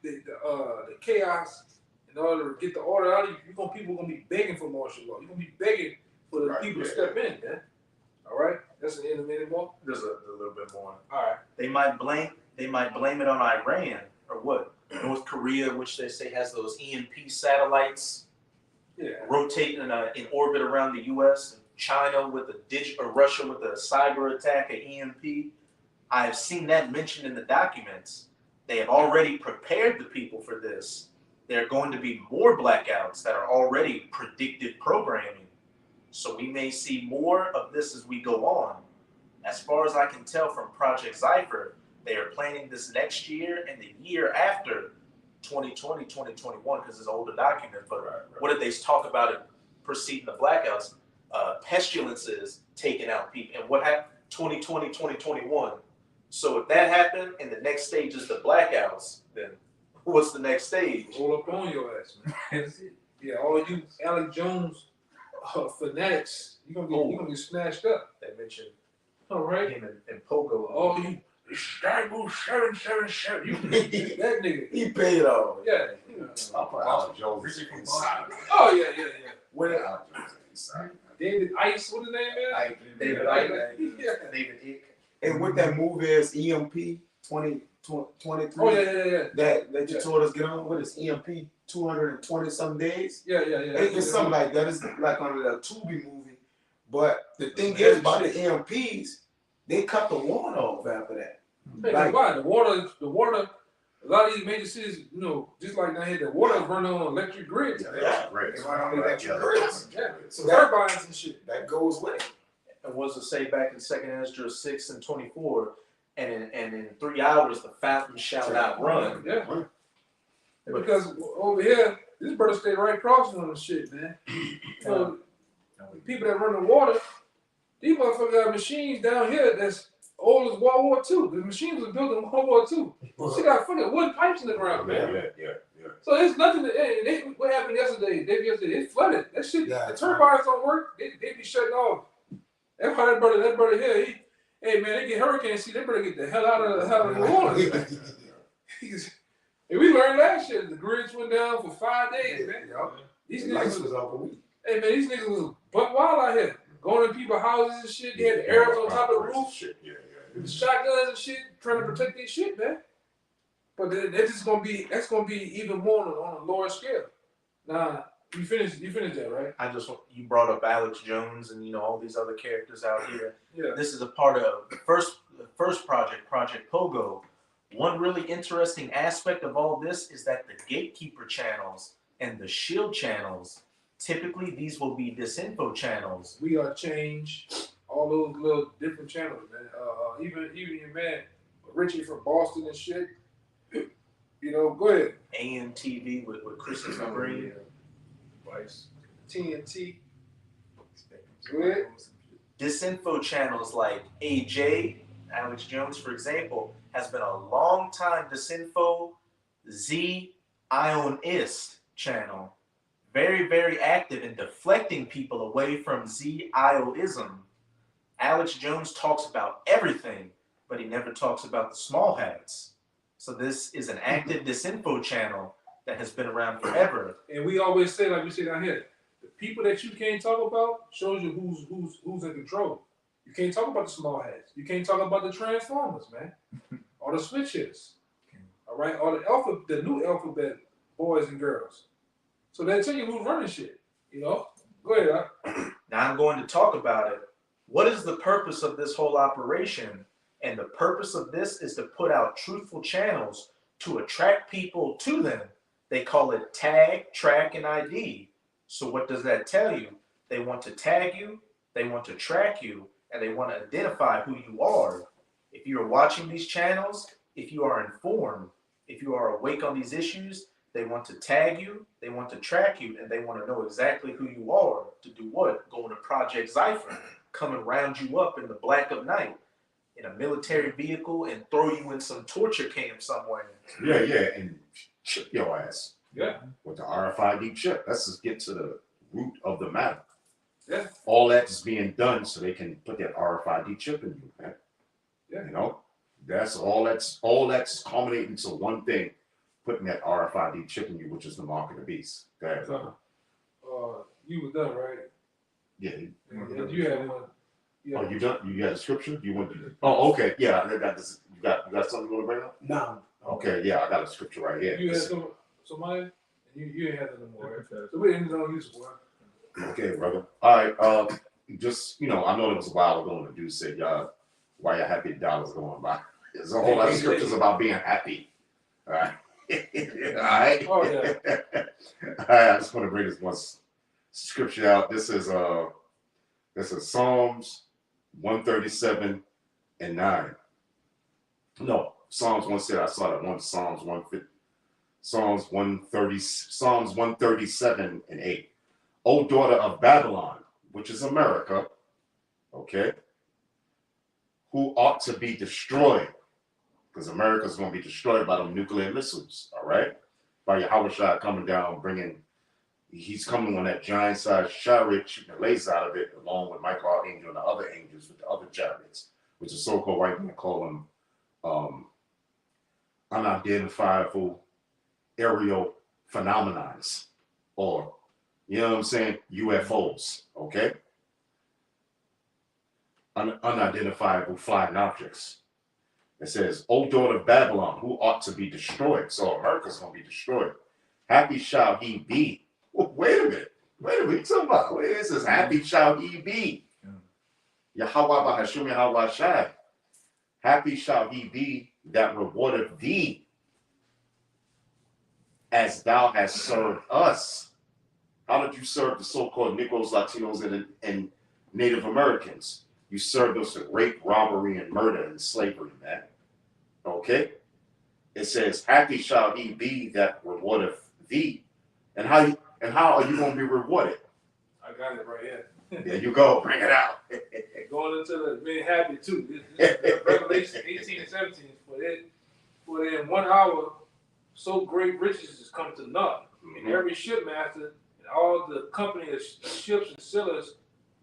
chaos in order to get the order out of you. People gonna be begging for martial law. You're gonna be begging for the people to step in, man. All right, that's the end of it more. There's a little bit more. All right. They might blame it on Iran or what? North Korea, which they say has those EMP satellites rotating in orbit around the U.S. China with Russia with a cyber attack at EMP. I have seen that mentioned in the documents. They have already prepared the people for this. there are going to be more blackouts that are already predictive programming. So we may see more of this as we go on. As far as I can tell from Project Zypher, they are planning this next year and the year after 2020, 2021, because it's an older document. But what did they talk about it preceding the blackouts? Pestilences taking out people. And what happened? 2020, 2021. So if that happened and the next stage is the blackouts, then what's the next stage? Roll up on your ass, man. Yeah, all you Alex Jones fanatics, you're gonna be snatched up. They mentioned All right. him and Pogo. Oh, you Stable 777. You that nigga. He paid off. Yeah. I'll put Alex Jones inside. Oh yeah. When Alex Jones inside. David Ice, what his name is? David Icke. Icke. Yeah. David Icke. and what that movie is, EMP 2023. Oh yeah. That you told us get on. What is EMP 220 some days? Yeah. It's something like that. It's like under the Tubi movie. But the thing is about the EMPs, they cut the water off after that. Hey, Like- why? The water. A lot of these major cities, just like down here, the water is running on electric grids. Yeah. Great. They run on electric grids. Yeah. So that, Turbines and shit. that goes with it. And what's it say back in 2nd Ezra 6 and 24? And in 3 hours the fountain shall not run. Yeah. Because over here, this brother stayed right across from the shit, man. So the people that run the water, these motherfuckers got machines down here that's old as World War II. The machines was built in World War II. She got fucking wood pipes in the ground, man. Yeah. So there's nothing what happened yesterday? It flooded. That shit, Yeah. the turbines don't work, they be shutting off. That's why that brother here, hey man, they get hurricane season, they better get the hell out of the water. And we learned that shit. The grids went down for 5 days, man. These The lights niggas was off a week. hey man, these niggas was buck wild out here. Going in people's houses and shit. They had the arrows on top of the roof. Yeah. With shotguns and shit, trying to protect their shit, man. But that's gonna be even more on a lower scale. Nah, you finished that, right? You brought up Alex Jones and all these other characters out here. Yeah. This is a part of the first project, Project Pogo. One really interesting aspect of all this is that the gatekeeper channels and the shield channels, typically these will be disinfo channels. We are change all those little different channels, man. Even your man Richie from Boston and shit. Go ahead. AMTV with Christopher Green. Vice. TNT. Go ahead. Disinfo channels like AJ, Alex Jones, for example, has been a long time disinfo Z-Ionist channel. Very, very active in deflecting people away from Z-Ioism. Alex Jones talks about everything, but he never talks about the small hats. So this is an active disinfo channel that has been around forever. And we always say, like we say down here, the people that you can't talk about shows you who's in control. You can't talk about the small hats. You can't talk about the transformers, man, or the switch hitters. All right, or the new alphabet boys and girls. So they tell you who's running shit. Go ahead. Now I'm going to talk about it. What is the purpose of this whole operation? And the purpose of this is to put out truthful channels to attract people to them. They call it tag, track, and ID. So what does that tell you? They want to tag you, they want to track you, and they want to identify who you are. If you are watching these channels, if you are informed, if you are awake on these issues, they want to tag you, they want to track you, and they want to know exactly who you are to do what? Go into Project Zypher, come and round you up in the black of night in a military vehicle and throw you in some torture camp somewhere. Yeah, and chip your ass. Yeah. With the RFID chip. Let's just get to the root of the matter. Yeah. All that is being done so they can put that RFID chip in you, man. Yeah. That's all that's culminating to one thing, putting that RFID chip in you, which is the mark of the beast. Go ahead. So, you was done, right? Yeah. And you had one. Yeah. Oh, you done? You got a scripture? You want to? Oh, okay. Yeah, I got this. You got something you want to bring up? No. Okay, yeah, I got a scripture right here. You had somebody, and you ain't had that no more, right? Okay. So we ended on you, boy. Okay, brother. All right. Just I know it was a while ago when the dude said, "Why your happy dollars going by?" There's a whole lot of scriptures about being happy. All right. right. Oh, yeah. All right. I just want to bring this one scripture out. This is Psalms 137 and 9. No, Psalms 1 said I saw that one. Psalms 150. Psalms 130. Psalms 137 and 8. O daughter of Babylon, which is America, okay, who ought to be destroyed, because America's going to be destroyed by them nuclear missiles, all right? By Yahweh coming down, he's coming on that giant-sized chariot, shooting the laser out of it, along with Michael Archangel and the other angels with the other chariots, which is so-called white men call them unidentifiable aerial phenomenons, or, you know what I'm saying, UFOs, okay? Unidentifiable flying objects. It says, O daughter of Babylon, who ought to be destroyed. So America's going to be destroyed. Happy shall he be. Wait a minute. What are you talking about? What is this? Happy shall he be. Yahweh Bahashum Yahweh Shai. Happy shall he be that rewardeth thee as thou hast served us. How did you serve the so-called Negroes, Latinos, and Native Americans? You served us with rape, robbery, and murder and slavery, man. Okay? It says, happy shall he be that rewardeth thee. And how are you going to be rewarded? I got it right here. There you go. Bring it out. Going into the being happy too. This is Revelation 18 and 17. For in 1 hour, so great riches is come to naught. And every shipmaster and all the company of ships and sailors,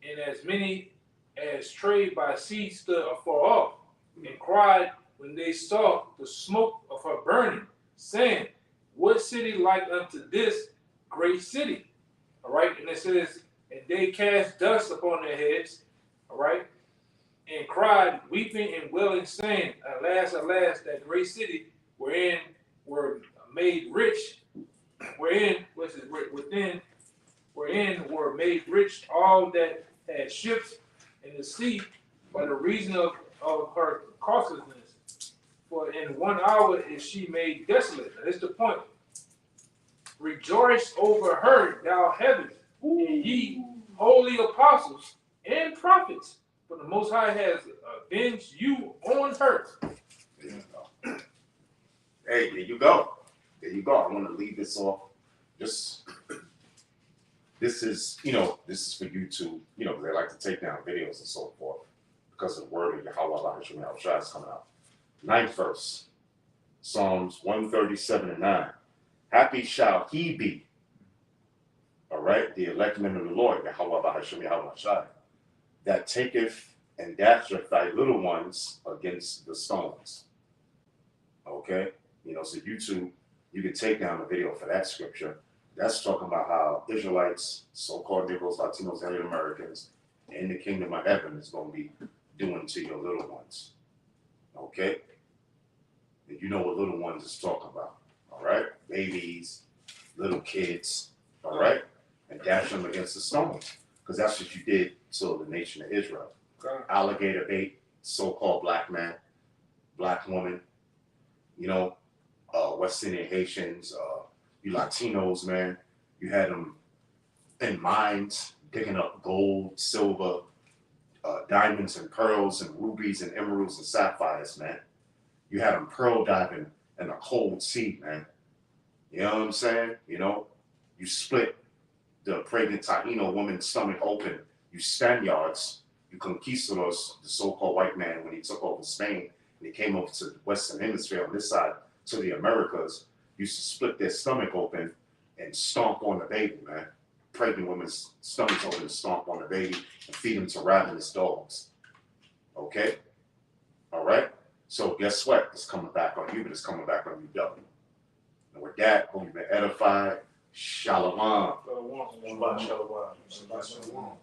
and as many as trade by sea stood afar off, and cried when they saw the smoke of her burning, saying, what city like unto this great city? All right, and it says, and they cast dust upon their heads, all right, and cried, weeping and wailing, saying, alas, alas, that great city wherein were made rich, wherein were made rich all that had ships in the sea, by the reason of her causelessness. For in 1 hour is she made desolate. That's the point. Rejoice over her, thou heavens, and ye holy apostles and prophets, for the Most High has avenged you on her. There you go. Hey, there you go. There you go. I want to leave this off. This is for YouTube, because they like to take down videos and so forth, because the word of Yahweh Shai is coming out. 9th verse, Psalms 137 and 9. Happy shall he be, all right, the elect men of the Lord, Yahweh Shai, that taketh and dasheth thy little ones against the stones. Okay? So YouTube, you can take down the video for that scripture. That's talking about how Israelites, so-called Negroes, Latinos, and Native Americans in the kingdom of heaven is going to be doing to your little ones. Okay? And you know what little ones is talking about. All right? Babies, little kids. All right? And dash them against the stones. Because that's what you did to the nation of Israel. Alligator bait, so-called black man, black woman, West Indian Haitians, you Latinos, man, you had them in mines digging up gold, silver, diamonds and pearls and rubies and emeralds and sapphires, man. You had them pearl diving in the cold sea, man. You know what I'm saying? You split the pregnant Taino woman's stomach open. You Spaniards, you conquistadors, the so-called white man, when he took over Spain and he came over to the Western Hemisphere on this side to the Americas, used to split their stomach open and stomp on the baby, man. Pregnant women's stomachs open and stomp on the baby and feed them to ravenous dogs. Okay? All right? So guess what? It's coming back on you, but it's coming back on you double. And with that, hope you've been edified. Shalom. Shabbat shalom. Shabbat shalom.